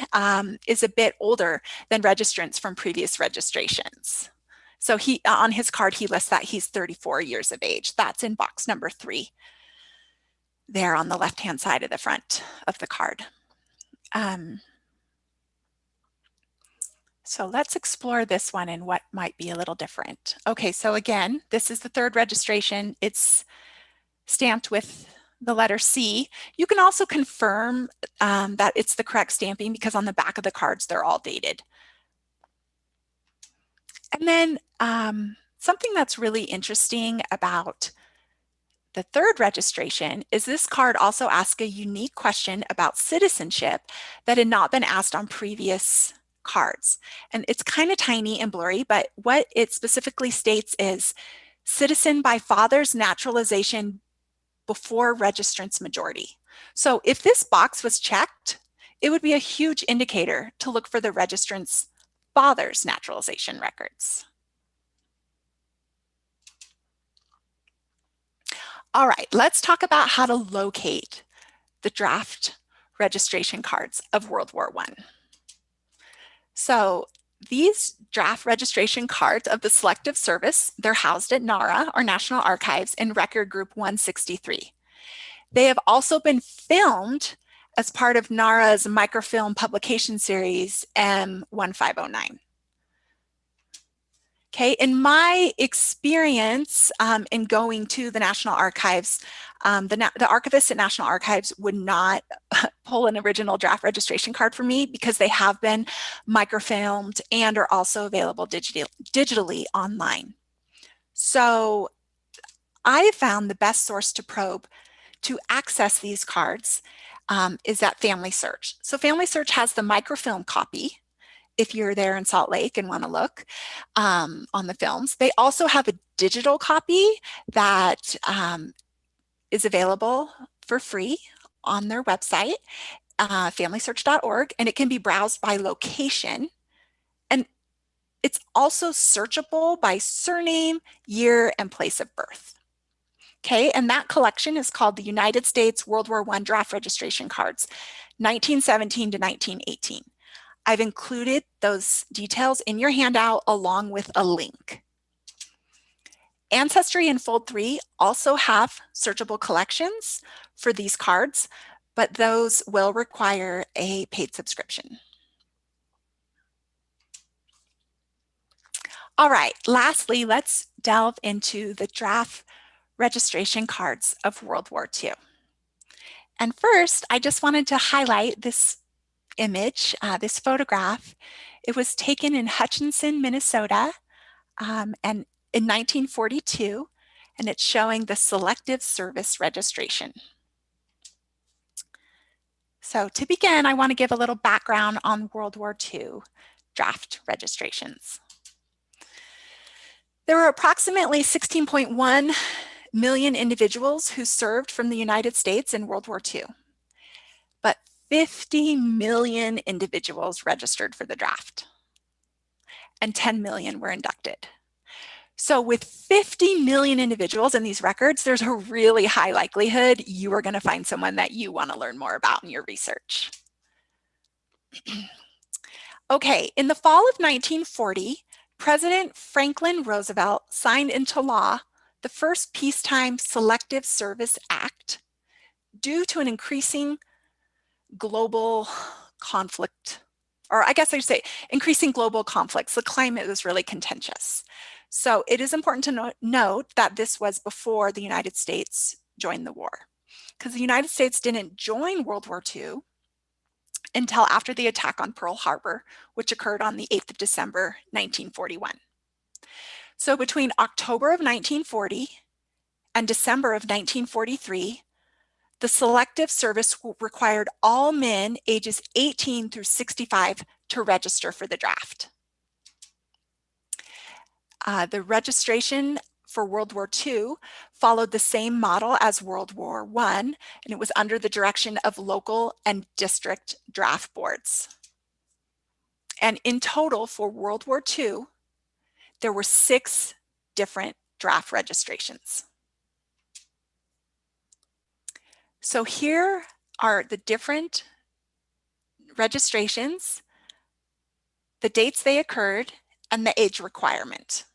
is a bit older than registrants from previous registrations. So on his card, he lists that he's 34 years of age. That's in box number 3, there on the left-hand side of the front of the card. So let's explore this one and what might be a little different. Okay, so again, this is the third registration. It's stamped with the letter C. You can also confirm that it's the correct stamping because on the back of the cards, they're all dated. And then something that's really interesting about the third registration is this card also asks a unique question about citizenship that had not been asked on previous cards. And it's kind of tiny and blurry, but what it specifically states is citizen by father's naturalization before registrant's majority. So if this box was checked, it would be a huge indicator to look for the registrant's father's naturalization records. All right, let's talk about how to locate the draft registration cards of World War I. So these draft registration cards of the Selective Service, they're housed at NARA, or National Archives, in Record Group 163. They have also been filmed as part of NARA's microfilm publication series M1509. Okay, in my experience in going to the National Archives, the archivist at National Archives would not pull an original draft registration card for me because they have been microfilmed and are also available digitally online. So I found the best source to probe to access these cards is at Family Search. So Family Search has the microfilm copy if you're there in Salt Lake and want to look on the films. They also have a digital copy that is available for free on their website, familysearch.org, and it can be browsed by location. And it's also searchable by surname, year, and place of birth. Okay, and that collection is called the United States World War I Draft Registration Cards, 1917 to 1918. I've included those details in your handout along with a link. Ancestry and Fold 3 also have searchable collections for these cards, but those will require a paid subscription. All right, lastly, let's delve into the draft registration cards of World War II. And first, I just wanted to highlight this image, this photograph. It was taken in Hutchinson, Minnesota, and in 1942, and it's showing the Selective Service Registration. So to begin, I want to give a little background on World War II draft registrations. There were approximately 16.1 million individuals who served from the United States in World War II, but 50 million individuals registered for the draft, and 10 million were inducted. So with 50 million individuals in these records, there's a really high likelihood you are going to find someone that you want to learn more about in your research. Okay, in the fall of 1940, President Franklin Roosevelt signed into law the first peacetime Selective Service Act due to an increasing global conflict, or I guess I should say increasing global conflicts. The climate was really contentious. So it is important to note that this was before the United States joined the war, because the United States didn't join World War II until after the attack on Pearl Harbor, which occurred on the 8th of December, 1941. So between October of 1940 and December of 1943, the Selective Service required all men ages 18 through 65 to register for the draft. The registration for World War II followed the same model as World War I, and it was under the direction of local and district draft boards. And in total for World War II, there were 6 different draft registrations. So here are the different registrations, the dates they occurred, and the age requirement.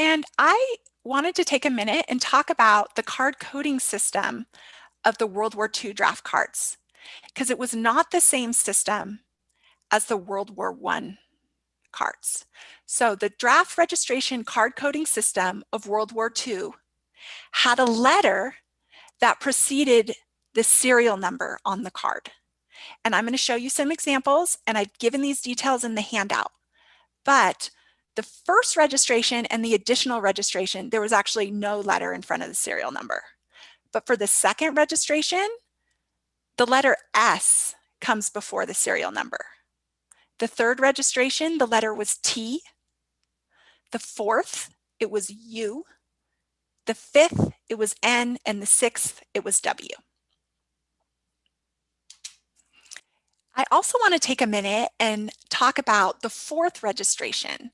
And I wanted to take a minute and talk about the card coding system of the World War II draft cards, because it was not the same system as the World War I cards. So the draft registration card coding system of World War II had a letter that preceded the serial number on the card. And I'm going to show you some examples, and I've given these details in the handout. But the first registration and the additional registration, there was actually no letter in front of the serial number. But for the second registration, the letter S comes before the serial number. The third registration, the letter was T. The fourth, it was U. The fifth, it was N. And the sixth, it was W. I also want to take a minute and talk about the fourth registration,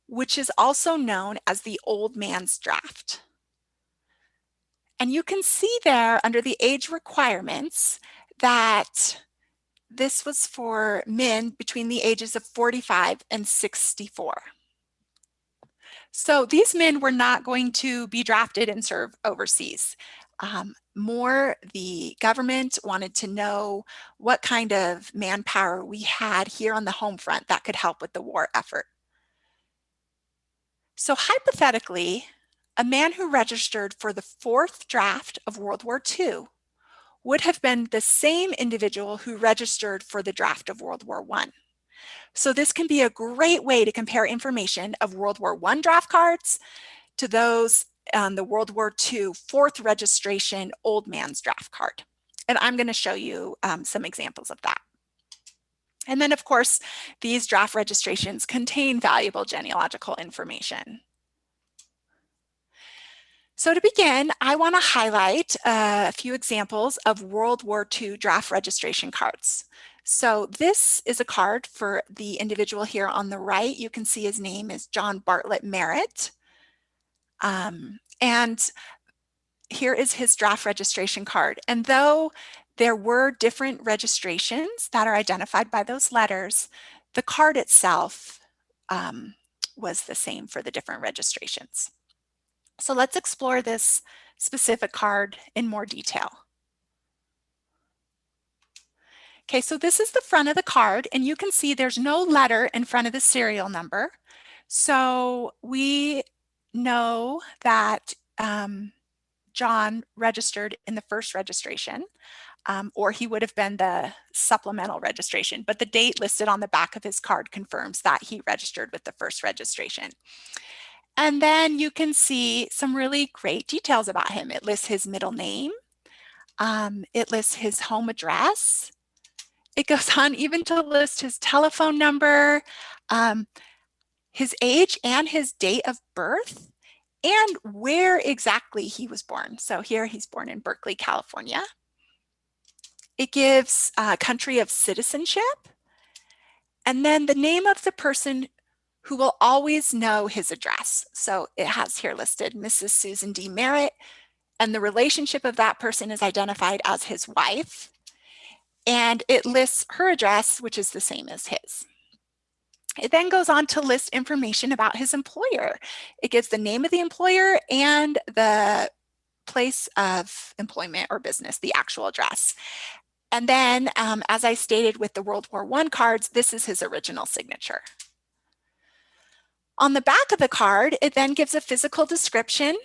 which is also known as the old man's draft. And you can see there under the age requirements that this was for men between the ages of 45 and 64. So these men were not going to be drafted and serve overseas. the government wanted to know what kind of manpower we had here on the home front that could help with the war effort. So hypothetically, a man who registered for the 4th draft of World War II would have been the same individual who registered for the draft of World War I. So this can be a great way to compare information of World War I draft cards to those on the World War II 4th registration old man's draft card. And I'm going to show you some examples of that. And then, of course, these draft registrations contain valuable genealogical information. So to begin, I want to highlight a few examples of World War II draft registration cards. So this is a card for the individual here on the right. You can see his name is John Bartlett Merritt. And here is his draft registration card. And though there were different registrations that are identified by those letters, the card itself was the same for the different registrations. So let's explore this specific card in more detail. Okay, so this is the front of the card, and you can see there's no letter in front of the serial number. So we know that John registered in the first registration, or he would have been the supplemental registration, but the date listed on the back of his card confirms that he registered with the first registration. And then you can see some really great details about him. It lists his middle name. It lists his home address. It goes on even to list his telephone number, his age and his date of birth, and where exactly he was born. So here he's born in Berkeley, California. It gives country of citizenship, and then the name of the person who will always know his address. So it has here listed Mrs. Susan D. Merritt, and the relationship of that person is identified as his wife. And it lists her address, which is the same as his. It then goes on to list information about his employer. It gives the name of the employer and the place of employment or business, the actual address. And then, as I stated with the World War I cards, this is his original signature. On the back of the card, it then gives a physical description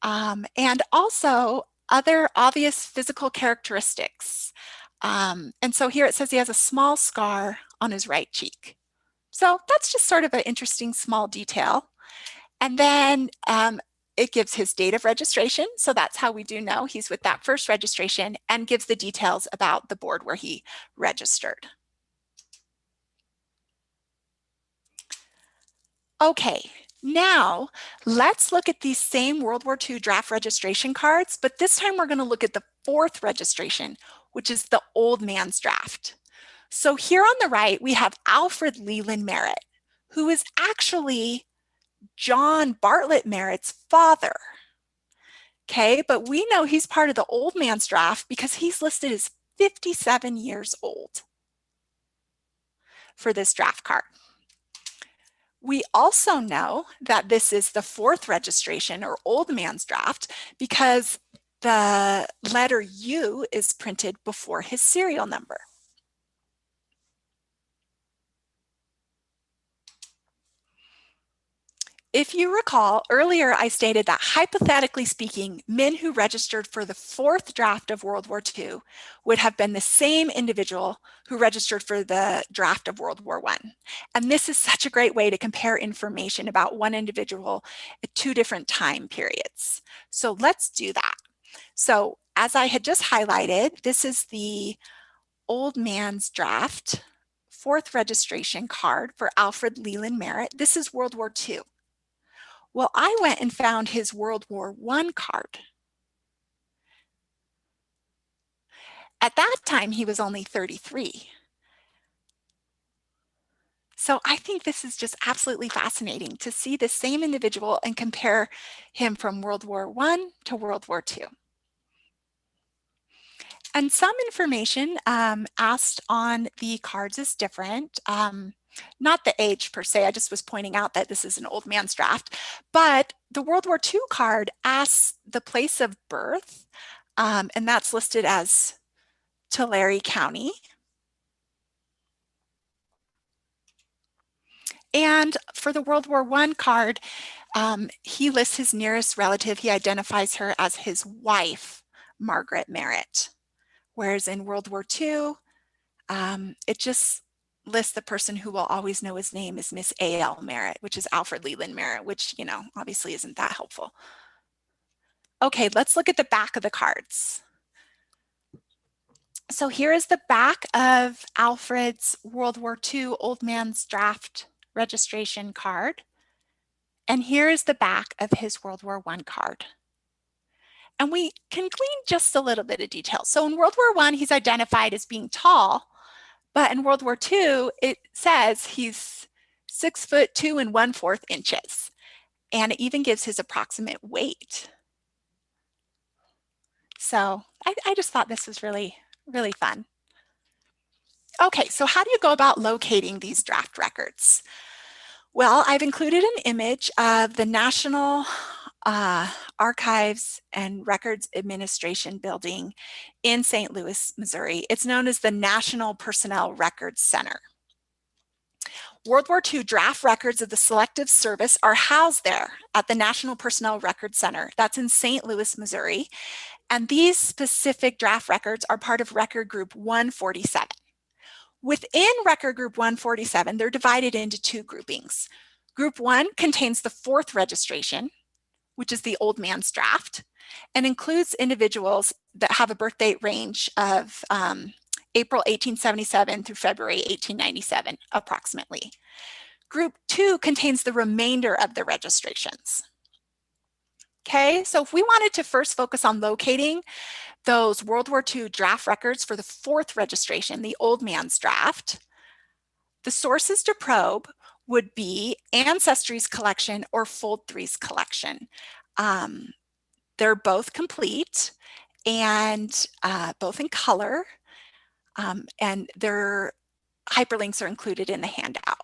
and also other obvious physical characteristics. And so here it says he has a small scar on his right cheek. So that's just sort of an interesting small detail. And then it gives his date of registration. So that's how we do know he's with that first registration, and gives the details about the board where he registered. Okay, now let's look at these same World War II draft registration cards, but this time we're going to look at the 4th registration, which is the old man's draft. So here on the right, we have Alfred Leland Merritt, who is actually John Bartlett Merritt's father. Okay, but we know he's part of the old man's draft because he's listed as 57 years old for this draft card. We also know that this is the 4th registration or old man's draft because the letter U is printed before his serial number. If you recall, earlier I stated that hypothetically speaking, men who registered for the 4th draft of World War II would have been the same individual who registered for the draft of World War I. And this is such a great way to compare information about one individual at 2 different time periods. So let's do that. So as I had just highlighted, this is the old man's draft, 4th registration card for Alfred Leland Merritt. This is World War II. Well, I went and found his World War I card. At that time, he was only 33. So I think this is just absolutely fascinating to see the same individual and compare him from World War I to World War II. And some information asked on the cards is different. Not the age per se, I just was pointing out that this is an old man's draft, but the World War II card asks the place of birth, and that's listed as Tulare County. And for the World War I card, he lists his nearest relative. He identifies her as his wife, Margaret Merritt. Whereas in World War II, it just lists the person who will always know his name is Miss A.L. Merritt, which is Alfred Leland Merritt, which, you know, obviously isn't that helpful. Okay, let's look at the back of the cards. So here is the back of Alfred's World War II Old Man's Draft registration card. And here is the back of his World War I card. And we can glean just a little bit of detail. So in World War I, he's identified as being tall, but in World War II, it says he's 6'2" and 1/4 inches. And it even gives his approximate weight. So I just thought this was really, really fun. Okay, so how do you go about locating these draft records? Well, I've included an image of the National Archives and Records Administration building in St. Louis, Missouri. It's known as the National Personnel Records Center. World War II draft records of the Selective Service are housed there at the National Personnel Records Center. That's in St. Louis, Missouri. And these specific draft records are part of Record Group 147. Within Record Group 147, they're divided into two groupings. Group 1 contains the 4th registration, which is the old man's draft, and includes individuals that have a birth date range of April 1877 through February 1897, approximately. Group 2 contains the remainder of the registrations. Okay, so if we wanted to first focus on locating those World War II draft records for the 4th registration, the old man's draft, the sources to probe would be Ancestry's collection or Fold 3's collection. They're both complete and both in color, and their hyperlinks are included in the handout.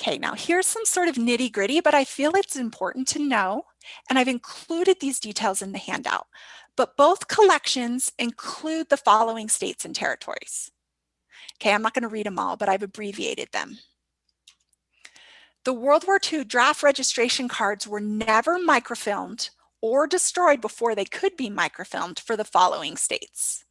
Okay, now here's some sort of nitty gritty, but I feel it's important to know, and I've included these details in the handout. But both collections include the following states and territories. Okay, I'm not going to read them all, but I've abbreviated them. The World War II draft registration cards were never microfilmed or destroyed before they could be microfilmed for the following states.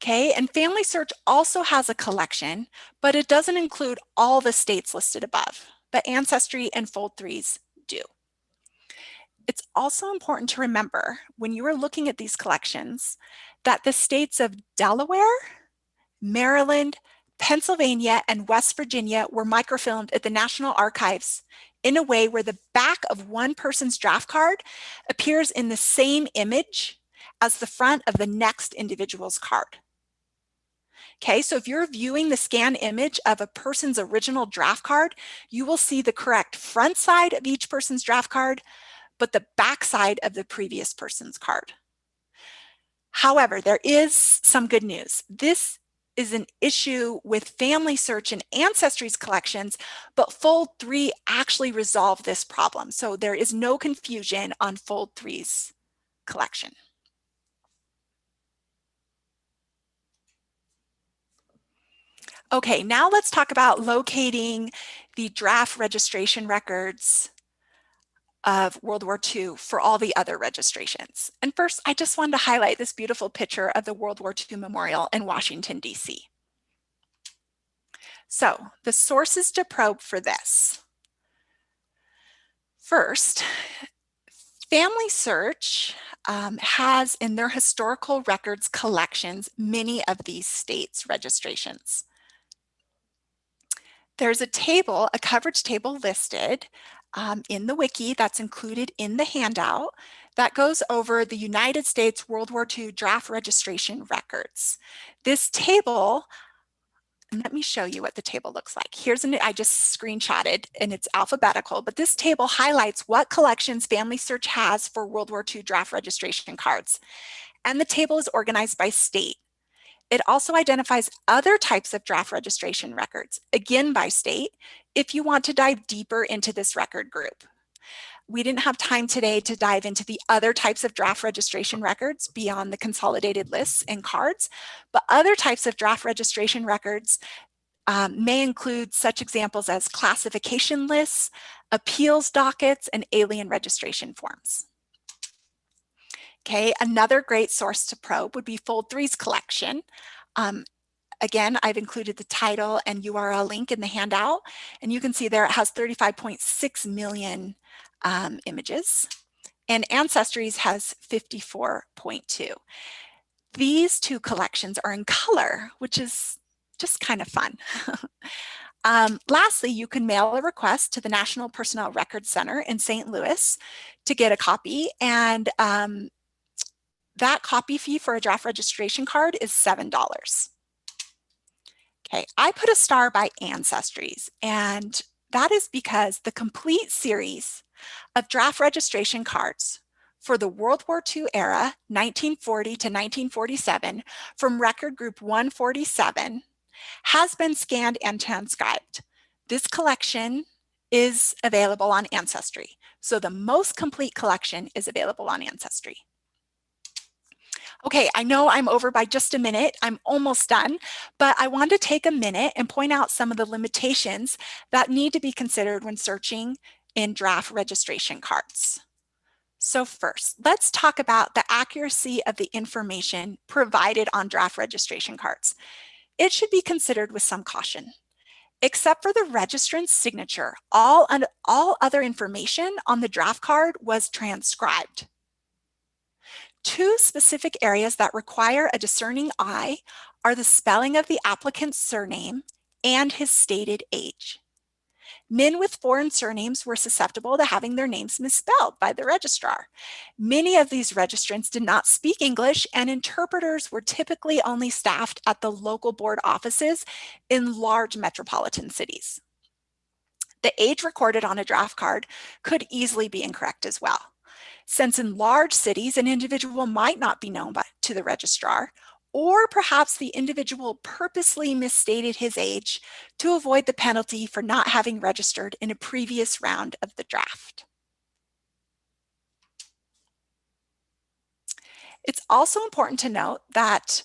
Okay, and Family Search also has a collection, but it doesn't include all the states listed above, but Ancestry and Fold 3's do. It's also important to remember when you are looking at these collections that the states of Delaware, Maryland, Pennsylvania, and West Virginia were microfilmed at the National Archives in a way where the back of one person's draft card appears in the same image as the front of the next individual's card. Okay, so if you're viewing the scan image of a person's original draft card, you will see the correct front side of each person's draft card, but the back side of the previous person's card. However, there is some good news. This is an issue with Family Search and Ancestry's collections, but Fold 3 actually resolved this problem. So there is no confusion on Fold 3's collection. Okay, now let's talk about locating the draft registration records of World War II for all the other registrations. And first, I just wanted to highlight this beautiful picture of the World War II Memorial in Washington, D.C. So the sources to probe for this. First, Family Search has in their historical records collections many of these states' registrations. There's a table, a coverage table listed in the wiki that's included in the handout that goes over the United States World War II draft registration records. This table, and let me show you what the table looks like. Here's I just screenshotted and it's alphabetical, but this table highlights what collections Family Search has for World War II draft registration cards. and the table is organized by state. It also identifies other types of draft registration records, again by state, if you want to dive deeper into this record group. We didn't have time today to dive into the other types of draft registration records beyond the consolidated lists and cards, but other types of draft registration records may include such examples as classification lists, appeals dockets, and alien registration forms. Okay, another great source to probe would be Fold 3's collection. Again, I've included the title and URL link in the handout, and you can see there it has 35.6 million images, and Ancestry's has 54.2. These two collections are in color, which is just kind of fun. Lastly, you can mail a request to the National Personnel Records Center in St. Louis to get a copy, and that copy fee for a draft registration card is $7. Okay, I put a star by Ancestry's, and that is because the complete series of draft registration cards for the World War II era, 1940 to 1947, from record group 147, has been scanned and transcribed. This collection is available on Ancestry. So the most complete collection is available on Ancestry. Okay, I know I'm over by just a minute. I'm almost done, but I want to take a minute and point out some of the limitations that need to be considered when searching in draft registration cards. So first, let's talk about the accuracy of the information provided on draft registration cards. It should be considered with some caution. Except for the registrant's signature, all other information on the draft card was transcribed. Two specific areas that require a discerning eye are the spelling of the applicant's surname and his stated age. Men with foreign surnames were susceptible to having their names misspelled by the registrar. Many of these registrants did not speak English, and interpreters were typically only staffed at the local board offices in large metropolitan cities. The age recorded on a draft card could easily be incorrect as well. Since in large cities, an individual might not be known to the registrar, or perhaps the individual purposely misstated his age to avoid the penalty for not having registered in a previous round of the draft. It's also important to note that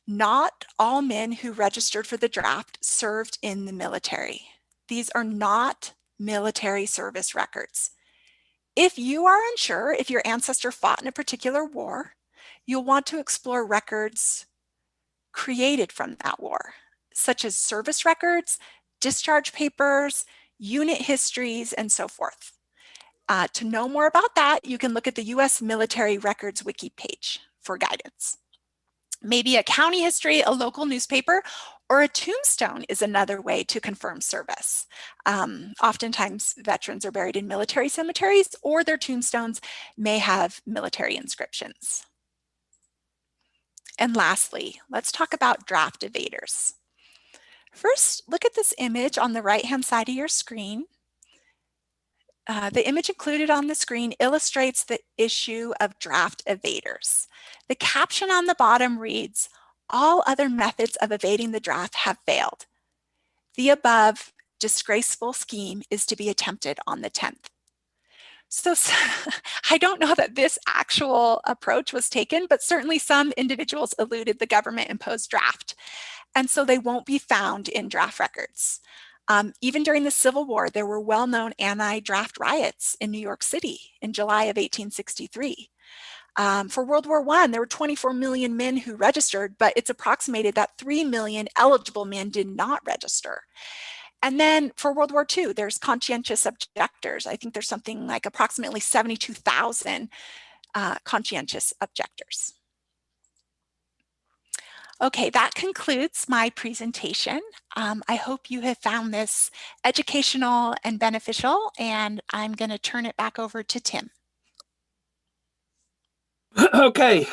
not all men who registered for the draft served in the military. These are not military service records. If you are unsure if your ancestor fought in a particular war, you'll want to explore records created from that war, such as service records, discharge papers, unit histories, and so forth. To know more about that, you can look at the U.S. Military Records Wiki page for guidance. Maybe a county history, a local newspaper, or a tombstone is another way to confirm service. Oftentimes, veterans are buried in military cemeteries, or their tombstones may have military inscriptions. And lastly, let's talk about draft evaders. First, look at this image on the right-hand side of your screen. The image included on the screen illustrates the issue of draft evaders. The caption on the bottom reads, "All other methods of evading the draft have failed. The above disgraceful scheme is to be attempted on the 10th. So I don't know that this actual approach was taken, but certainly some individuals eluded the government-imposed draft, and so they won't be found in draft records. Even during the Civil War, there were well-known anti-draft riots in New York City in July of 1863. For World War I, there were 24 million men who registered, but it's approximated that 3 million eligible men did not register. And then for World War II, there's conscientious objectors. I think there's something like approximately 72,000 conscientious objectors. Okay, that concludes my presentation. I hope you have found this educational and beneficial, and I'm going to turn it back over to Tim. Okay,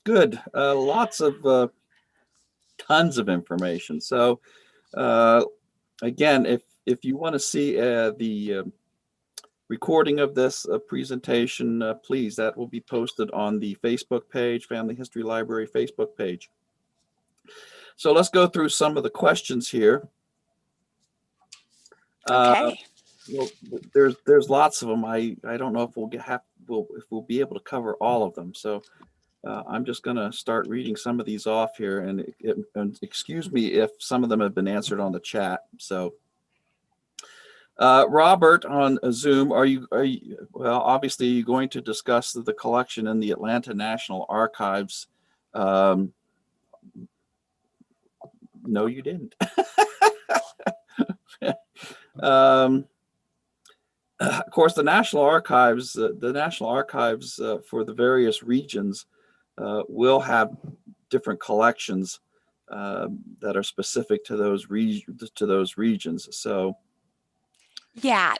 good. Lots of tons of information. So again, if you want to see the recording of this presentation, please, that will be posted on the Facebook page, Family History Library Facebook page. So let's go through some of the questions here. Okay. Well, there's lots of them. I don't know if we'll be able to cover all of them. So I'm just going to start reading some of these off here, and excuse me if some of them have been answered on the chat. So Robert on Zoom, are you well, obviously you're going to discuss the collection in the Atlanta National Archives. No, you didn't. Of course, the National Archives for the various regions will have different collections that are specific to those regions. So, Yeah,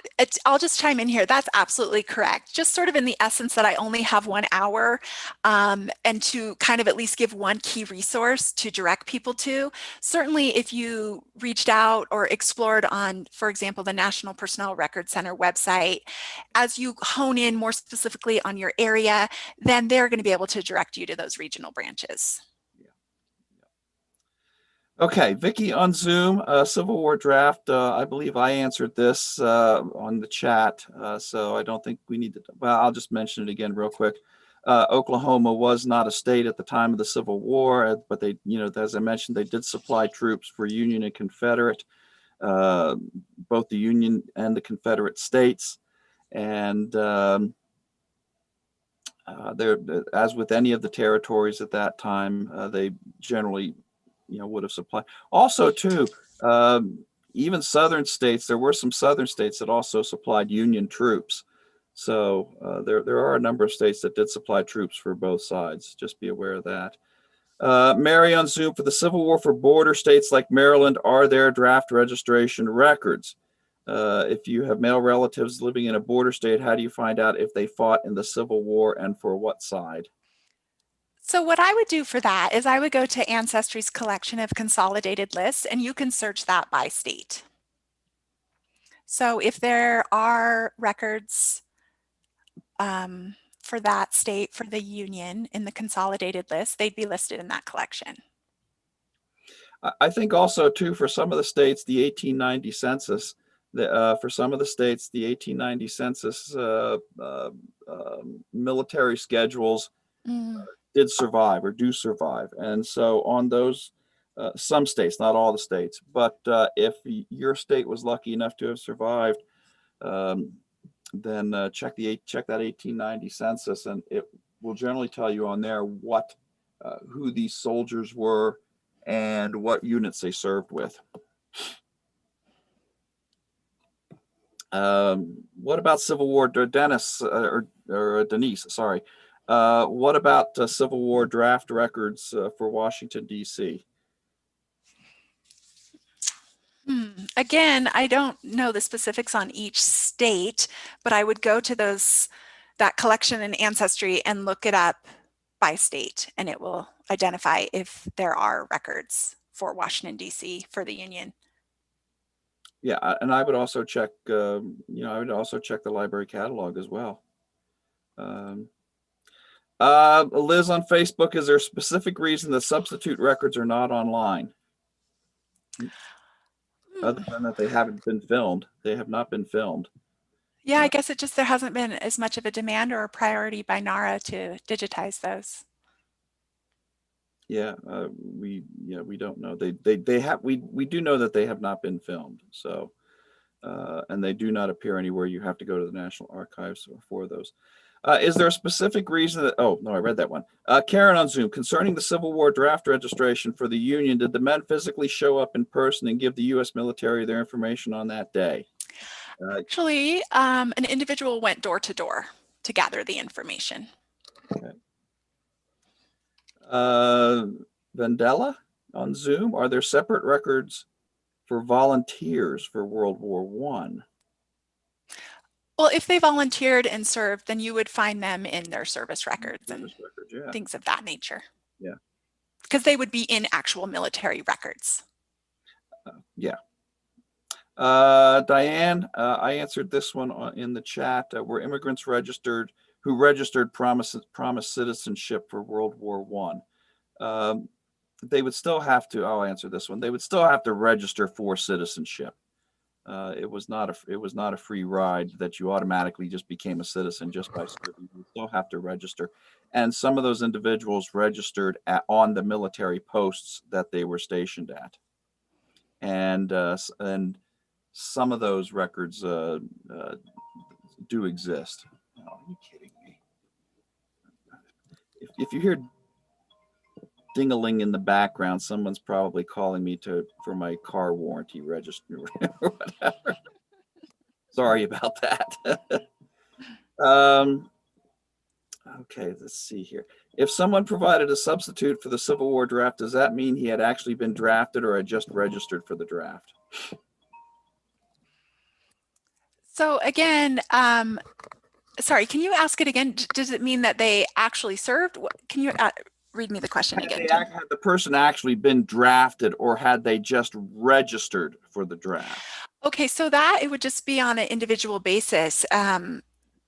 I'll just chime in here. That's absolutely correct. Just sort of in the essence that I only have 1 hour and to kind of at least give one key resource to direct people to. Certainly, if you reached out or explored on, for example, the National Personnel Record Center website, as you hone in more specifically on your area, then they're going to be able to direct you to those regional branches. okay, Vicki on Zoom, Civil War draft. I believe I answered this on the chat, so I don't think we need to. Well, I'll just mention it again real quick. Oklahoma was not a state at the time of the Civil War, but they, as I mentioned, they did supply troops for Union and Confederate, both the Union and the Confederate states, and as with any of the territories at that time, they generally would have supplied. Also, too, even southern states, there were some southern states that also supplied Union troops. So there are a number of states that did supply troops for both sides. Just be aware of that. Mary on Zoom, for the Civil War for border states like Maryland, are there draft registration records? If you have male relatives living in a border state, how do you find out if they fought in the Civil War and for what side? So what I would do for that is I would go to Ancestry's collection of consolidated lists, and you can search that by state. So if there are records for that state, for the Union in the consolidated list, they'd be listed in that collection. I think also, too, for some of the states, the 1890 census, for some of the states, the 1890 census military schedules did survive or do survive. And so on those, some states, not all the states, but if your state was lucky enough to have survived, then check that 1890 census, and it will generally tell you on there who these soldiers were and what units they served with. What about Civil War, Dennis or Denise? Sorry. What about Civil War draft records for Washington, D.C.? Again, I don't know the specifics on each state, but I would go to that collection in Ancestry and look it up by state, and it will identify if there are records for Washington, D.C. for the Union. Yeah, and I would also check, I would also check the library catalog as well. Liz on Facebook, is there a specific reason that substitute records are not online? Other than that they haven't been filmed. They have not been filmed. Yeah, I guess there hasn't been as much of a demand or a priority by NARA to digitize those. Yeah, we don't know. They have, we do know that they have not been filmed. So, and they do not appear anywhere. You have to go to the National Archives for those. Is there a specific reason that, oh, no, I read that one. Karen on Zoom, concerning the Civil War draft registration for the Union, did the men physically show up in person and give the U.S. military their information on that day? Actually, an individual went door to door to gather the information. Okay. Vandella on Zoom, are there separate records for volunteers for World War I? Well, if they volunteered and served, then you would find them in their service records Yeah. things of that nature. Yeah. Because they would be in actual military records. Yeah. Diane, I answered this one in the chat. Were immigrants who registered promised citizenship for World War I? They would still have to. I'll answer this one. They would still have to register for citizenship. It was not a free ride that you automatically just became a citizen just by serving. You still have to register, and some of those individuals registered on the military posts that they were stationed at, and some of those records do exist. Oh, are you kidding me? If you hear ding-a-ling in the background, someone's probably calling me for my car warranty register or whatever. Sorry about that. Okay, let's see here. If someone provided a substitute for the Civil War draft, does that mean he had actually been drafted or had just registered for the draft? So again, sorry, can you ask it again? Does it mean that they actually served? Can you read me the question again? Had the person actually been drafted or had they just registered for the draft? Okay, so that it would just be on an individual basis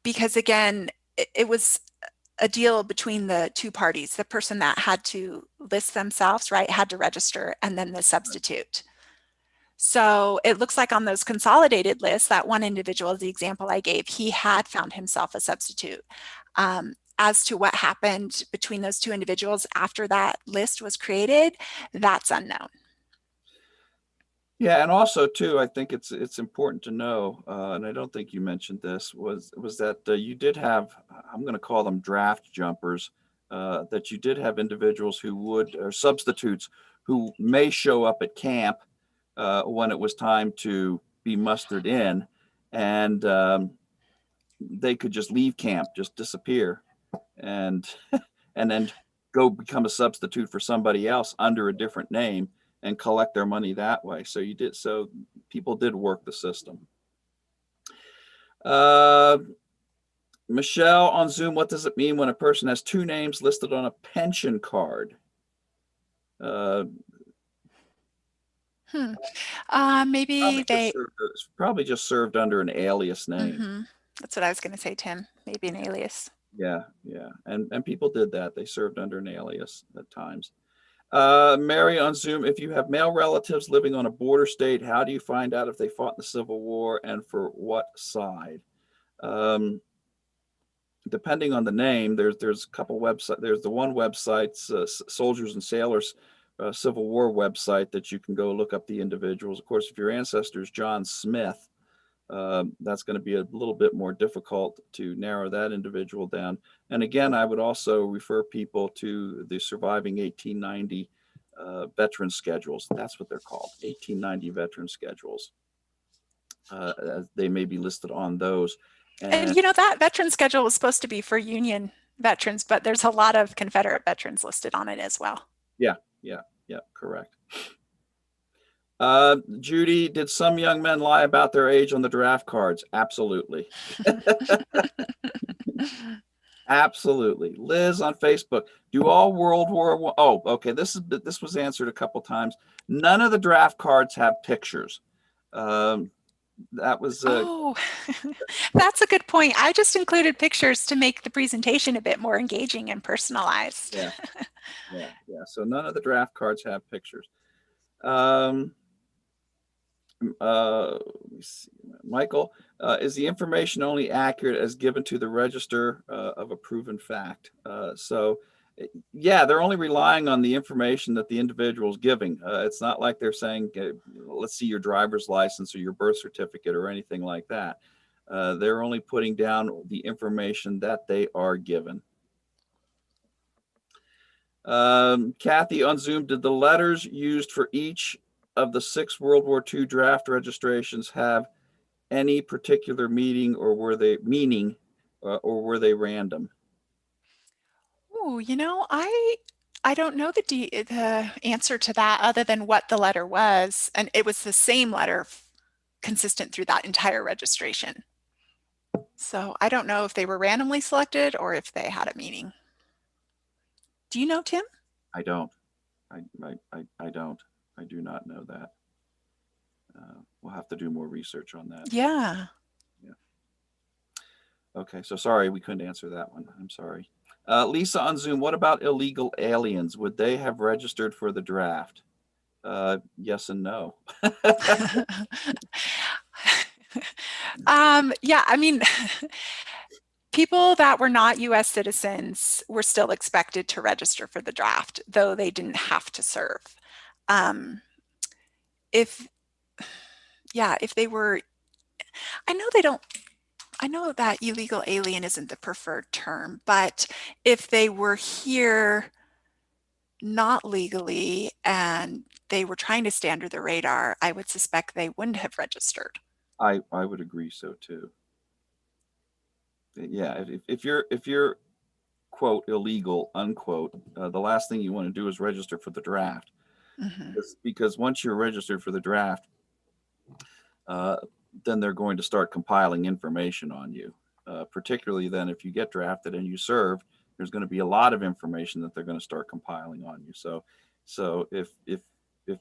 because again, it was a deal between the two parties. The person that had to list themselves, right, had to register, and then the substitute. So it looks like on those consolidated lists, that one individual, the example I gave, he had found himself a substitute. As to what happened between those two individuals after that list was created, that's unknown. Yeah, and also too, I think it's important to know, and I don't think you mentioned this, was that you did have, I'm going to call them draft jumpers, that you did have individuals or substitutes who may show up at camp when it was time to be mustered in, and they could just leave camp, just disappear, and and then go become a substitute for somebody else under a different name and collect their money that way. So people did work the system. Michelle on Zoom, what does it mean when a person has two names listed on a pension card? Maybe they probably just served under an alias name. Mm-hmm. That's what I was going to say, Tim. Maybe an alias. Yeah, and people did that. They served under an alias at times. Mary on Zoom, if you have male relatives living on a border state, how do you find out if they fought in the Civil War and for what side? Depending on the name, there's a couple websites. There's the one website, Soldiers and Sailors Civil War website, that you can go look up the individuals. Of course, if your ancestor is John Smith, that's going to be a little bit more difficult to narrow that individual down. And again, I would also refer people to the surviving 1890 veteran schedules. That's what they're called, 1890 veteran schedules. They may be listed on those. And you know, that veteran schedule was supposed to be for Union veterans, but there's a lot of Confederate veterans listed on it as well. Yeah, correct. Judy, did some young men lie about their age on the draft cards? Absolutely. Absolutely. Liz on Facebook, do all World War I? Oh, okay. This was answered a couple times. None of the draft cards have pictures. That was that's a good point. I just included pictures to make the presentation a bit more engaging and personalized. Yeah. So none of the draft cards have pictures. Let me see. Michael, is the information only accurate as given to the register of a proven fact? So yeah, they're only relying on the information that the individual is giving. It's not like they're saying, let's see your driver's license or your birth certificate or anything like that. They're only putting down the information that they are given. Kathy on Zoom, did the letters used for each of the 6 World War II draft registrations have any particular meaning, or were they random? Oh, you know, I don't know the answer to that other than what the letter was, and it was the same letter consistent through that entire registration. So I don't know if they were randomly selected or if they had a meaning. Do you know, Tim? I don't. I don't. I do not know that. We'll have to do more research on that. Yeah. Okay, so sorry we couldn't answer that one. I'm sorry. Lisa on Zoom, what about illegal aliens? Would they have registered for the draft? Yes and no. Yeah, I mean, people that were not US citizens were still expected to register for the draft, though they didn't have to serve. If they were, I know that illegal alien isn't the preferred term, but if they were here not legally and they were trying to stay under the radar, I would suspect they wouldn't have registered. I would agree so too. Yeah, if you're quote illegal unquote, the last thing you want to do is register for the draft. Because once you're registered for the draft, then they're going to start compiling information on you. Particularly then if you get drafted and you serve, there's going to be a lot of information that they're going to start compiling on you. So if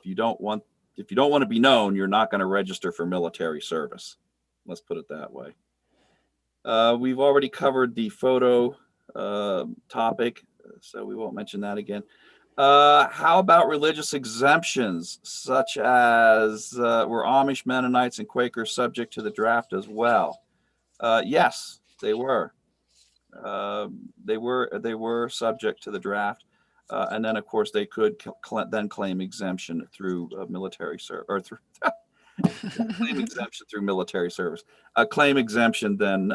you don't want to be known, you're not going to register for military service. Let's put it that way. We've already covered the photo topic, so we won't mention that again. How about religious exemptions, such as were Amish, Mennonites, and Quakers subject to the draft as well? Yes, they were. They were subject to the draft, and then of course they could then claim exemption through military service, or through claim exemption through military service. Claim exemption then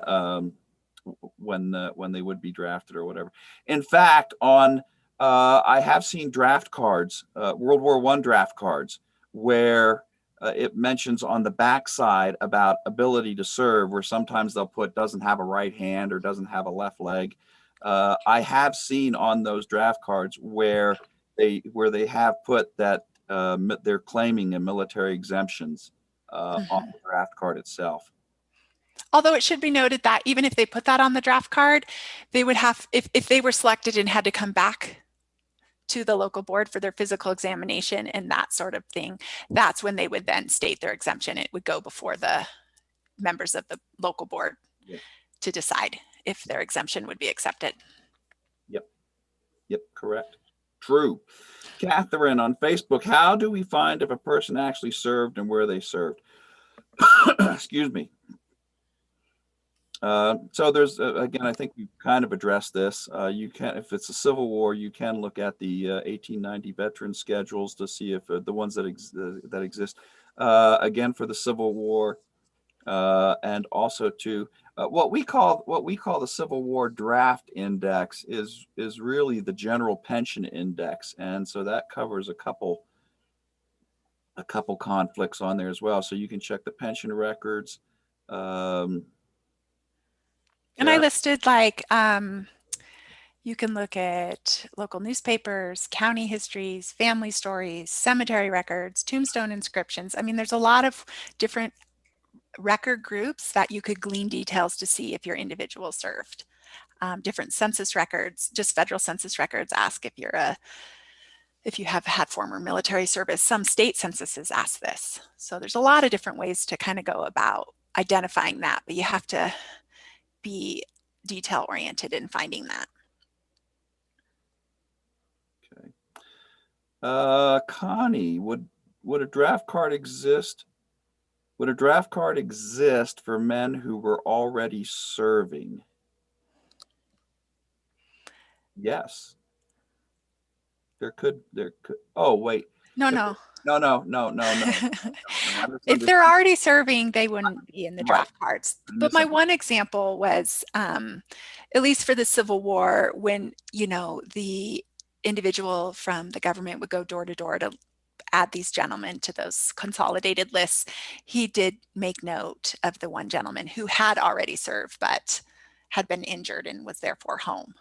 when they would be drafted or whatever. In fact, I have seen draft cards, World War I draft cards, where it mentions on the backside about ability to serve, where sometimes they'll put doesn't have a right hand or doesn't have a left leg. I have seen on those draft cards where they have put that they're claiming a military exemptions on the draft card itself. Although it should be noted that even if they put that on the draft card, they would have, if they were selected and had to come back to the local board for their physical examination and that sort of thing, that's when they would then state their exemption. It would go before the members of the local board to decide if their exemption would be accepted. Yep, correct. True. Catherine on Facebook, how do we find if a person actually served and where they served? Excuse me. So there's, again, I think we've kind of addressed this. You can, if it's a Civil War, you can look at the 1890 veteran schedules to see if the ones that exist. Again, for the Civil War, and also to what we call the Civil War Draft Index is really the General Pension Index, and so that covers a couple conflicts on there as well. So you can check the pension records. And I listed like, you can look at local newspapers, county histories, family stories, cemetery records, tombstone inscriptions. I mean, there's a lot of different record groups that you could glean details to see if your individual served. Different census records, just federal census records ask if you have had former military service. Some state censuses ask this. So there's a lot of different ways to kind of go about identifying that, but you have to be detail oriented in finding that. Okay. Connie, would a draft card exist? Would a draft card exist for men who were already serving? Yes. There could. Oh, wait. No. If they're already serving, they wouldn't be in the draft cards. But my one example was, at least for the Civil War, when, the individual from the government would go door to door to add these gentlemen to those consolidated lists, he did make note of the one gentleman who had already served but had been injured and was therefore home.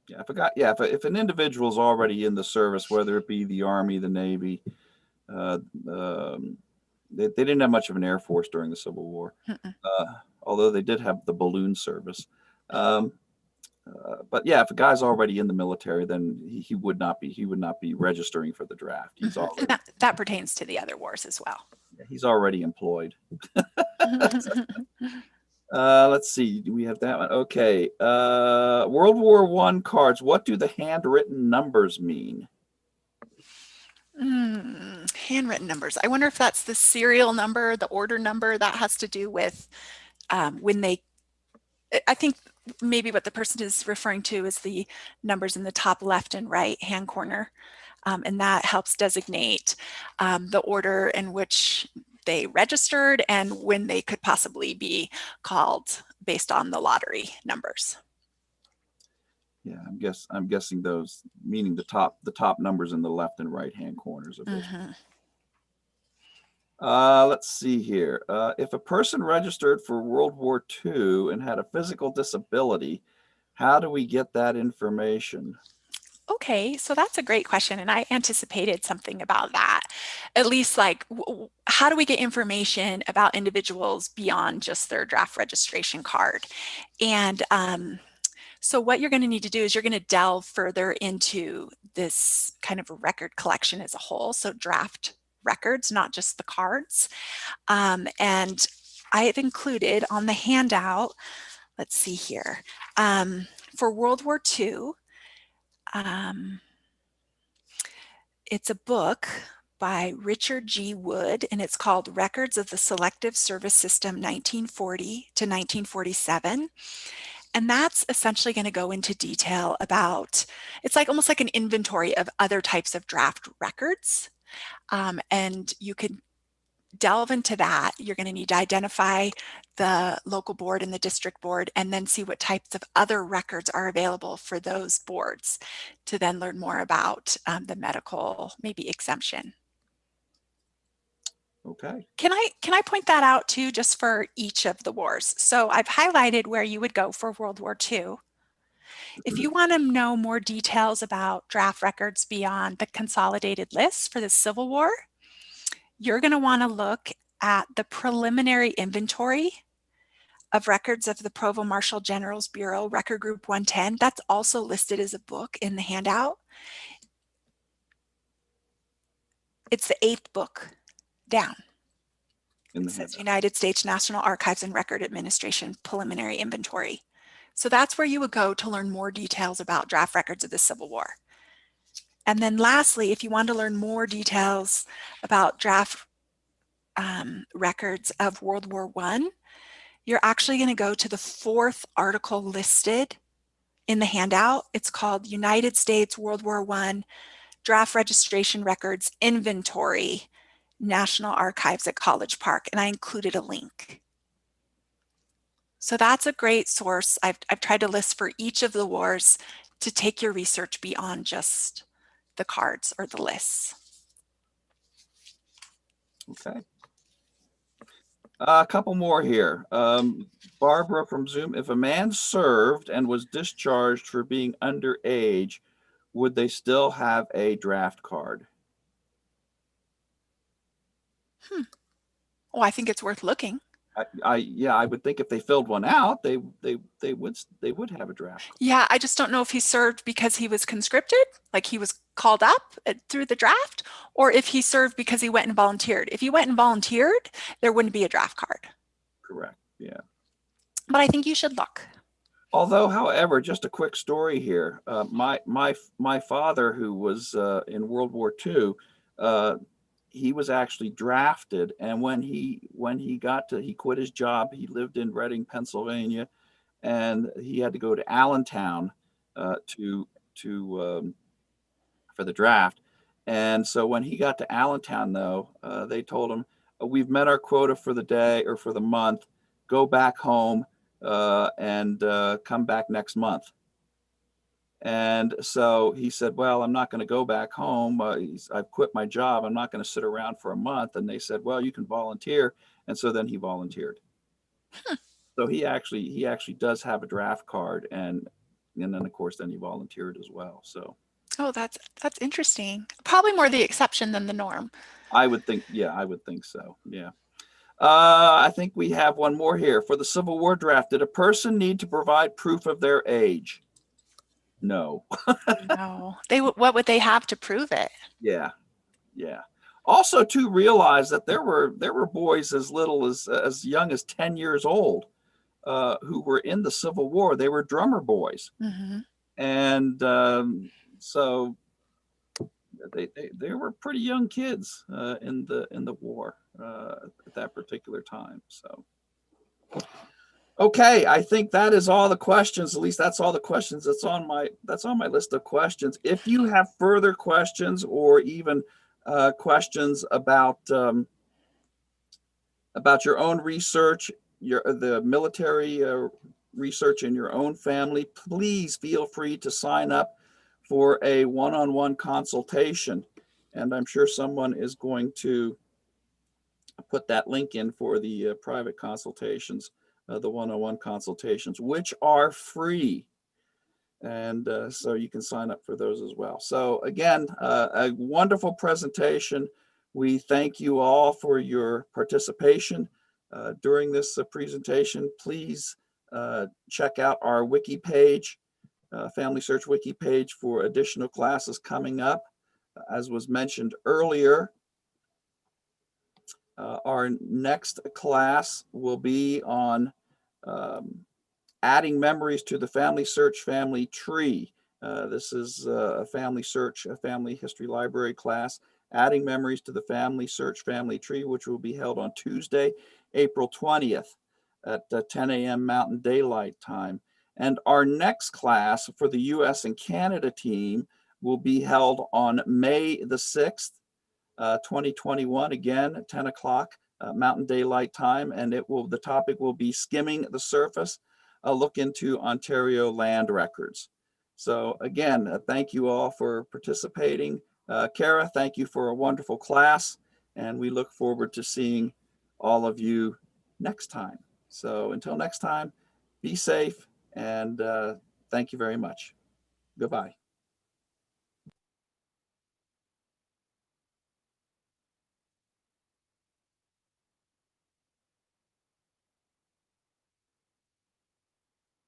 Yeah, I forgot. Yeah, if an individual is already in the service, whether it be the Army, the Navy, they didn't have much of an Air Force during the Civil War, although they did have the balloon service. But yeah, if a guy's already in the military, then he would not be registering for the draft. He's already... that pertains to the other wars as well. He's already employed. Let's see. Do we have that one? Okay. World War I cards. What do the handwritten numbers mean? Handwritten numbers. I wonder if that's the serial number, the order number. That has to do with when they, I think maybe what the person is referring to is the numbers in the top left and right hand corner. And that helps designate the order in which they registered and when they could possibly be called based on the lottery numbers. Yeah, I'm guessing those meaning the top numbers in the left and right hand corners of it. Let's see here. If a person registered for World War II and had a physical disability, how do we get that information? Okay, so that's a great question, and I anticipated something about that. At least, like, how do we get information about individuals beyond just their draft registration card? And so what you're going to need to do is you're going to delve further into this kind of a record collection as a whole, so draft records, not just the cards. And I have included on the handout, let's see here, for World War II, it's a book by Richard G. Wood, and it's called Records of the Selective Service System 1940 to 1947. And that's essentially going to go into detail about, it's like almost like an inventory of other types of draft records. And you could delve into that. You're going to need to identify the local board and the district board, and then see what types of other records are available for those boards to then learn more about the medical, maybe exemption. Okay. Can I point that out too, just for each of the wars? So I've highlighted where you would go for World War II. If you want to know more details about draft records beyond the consolidated lists for the Civil War, you're going to want to look at the preliminary inventory of records of the Provost Marshal General's Bureau, Record Group 110. That's also listed as a book in the handout. It's the 8th book down. It says United States National Archives and Record Administration Preliminary Inventory. So that's where you would go to learn more details about draft records of the Civil War. And then lastly, if you want to learn more details about draft records of World War I, you're actually going to go to the 4th article listed in the handout. It's called United States World War I Draft Registration Records Inventory, National Archives at College Park, and I included a link. So that's a great source. I've tried to list for each of the wars to take your research beyond just the cards or the lists. Okay. A couple more here. Barbara from Zoom, if a man served and was discharged for being underage, would they still have a draft card? Oh, I think it's worth looking. Yeah, I would think if they filled one out, they would have a draft card. Yeah, I just don't know if he served because he was conscripted, like he was called up through the draft, or if he served because he went and volunteered. If he went and volunteered, there wouldn't be a draft card. Correct. Yeah. But I think you should look. Although, however, just a quick story here. My father, who was in World War II, he was actually drafted, and when he quit his job. He lived in Reading, Pennsylvania, and he had to go to Allentown for the draft. And so when he got to Allentown, though, they told him, "We've met our quota for the day or for the month. Go back home and come back next month." And so he said, "Well, I'm not going to go back home. I've quit my job. I'm not going to sit around for a month." And they said, "Well, you can volunteer." And so then he volunteered. So he actually does have a draft card, and then of course then he volunteered as well. So. Oh, that's interesting. Probably more the exception than the norm. I would think, yeah, I would think so. Yeah. I think we have one more here. For the Civil War draft, did a person need to provide proof of their age? No. No. What would they have to prove it? Yeah. Yeah. Also, to realize that there were boys as little as young as 10 years old who were in the Civil War. They were drummer boys, and so they were pretty young kids in the war at that particular time. So. Okay, I think that is all the questions. At least that's all the questions that's on my list of questions. If you have further questions or even questions about your own research, the military research in your own family, please feel free to sign up for a one-on-one consultation. And I'm sure someone is going to put that link in for the private consultations. The one-on-one consultations, which are free. And so you can sign up for those as well. So again, a wonderful presentation. We thank you all for your participation during this presentation. Please check out our wiki page, Family Search wiki page, for additional classes coming up. As was mentioned earlier, our next class will be on adding memories to the Family Search family tree. This is a Family Search, a family history library class, adding memories to the Family Search family tree, which will be held on Tuesday, April 20th at 10 a.m. Mountain Daylight Time. And our next class for the US and Canada team will be held on May the 6th, 2021, again at 10 o'clock Mountain Daylight Time, and the topic will be skimming the surface, a look into Ontario land records. So again, thank you all for participating. Kara, thank you for a wonderful class, and we look forward to seeing all of you next time. So until next time, be safe, and thank you very much. Goodbye.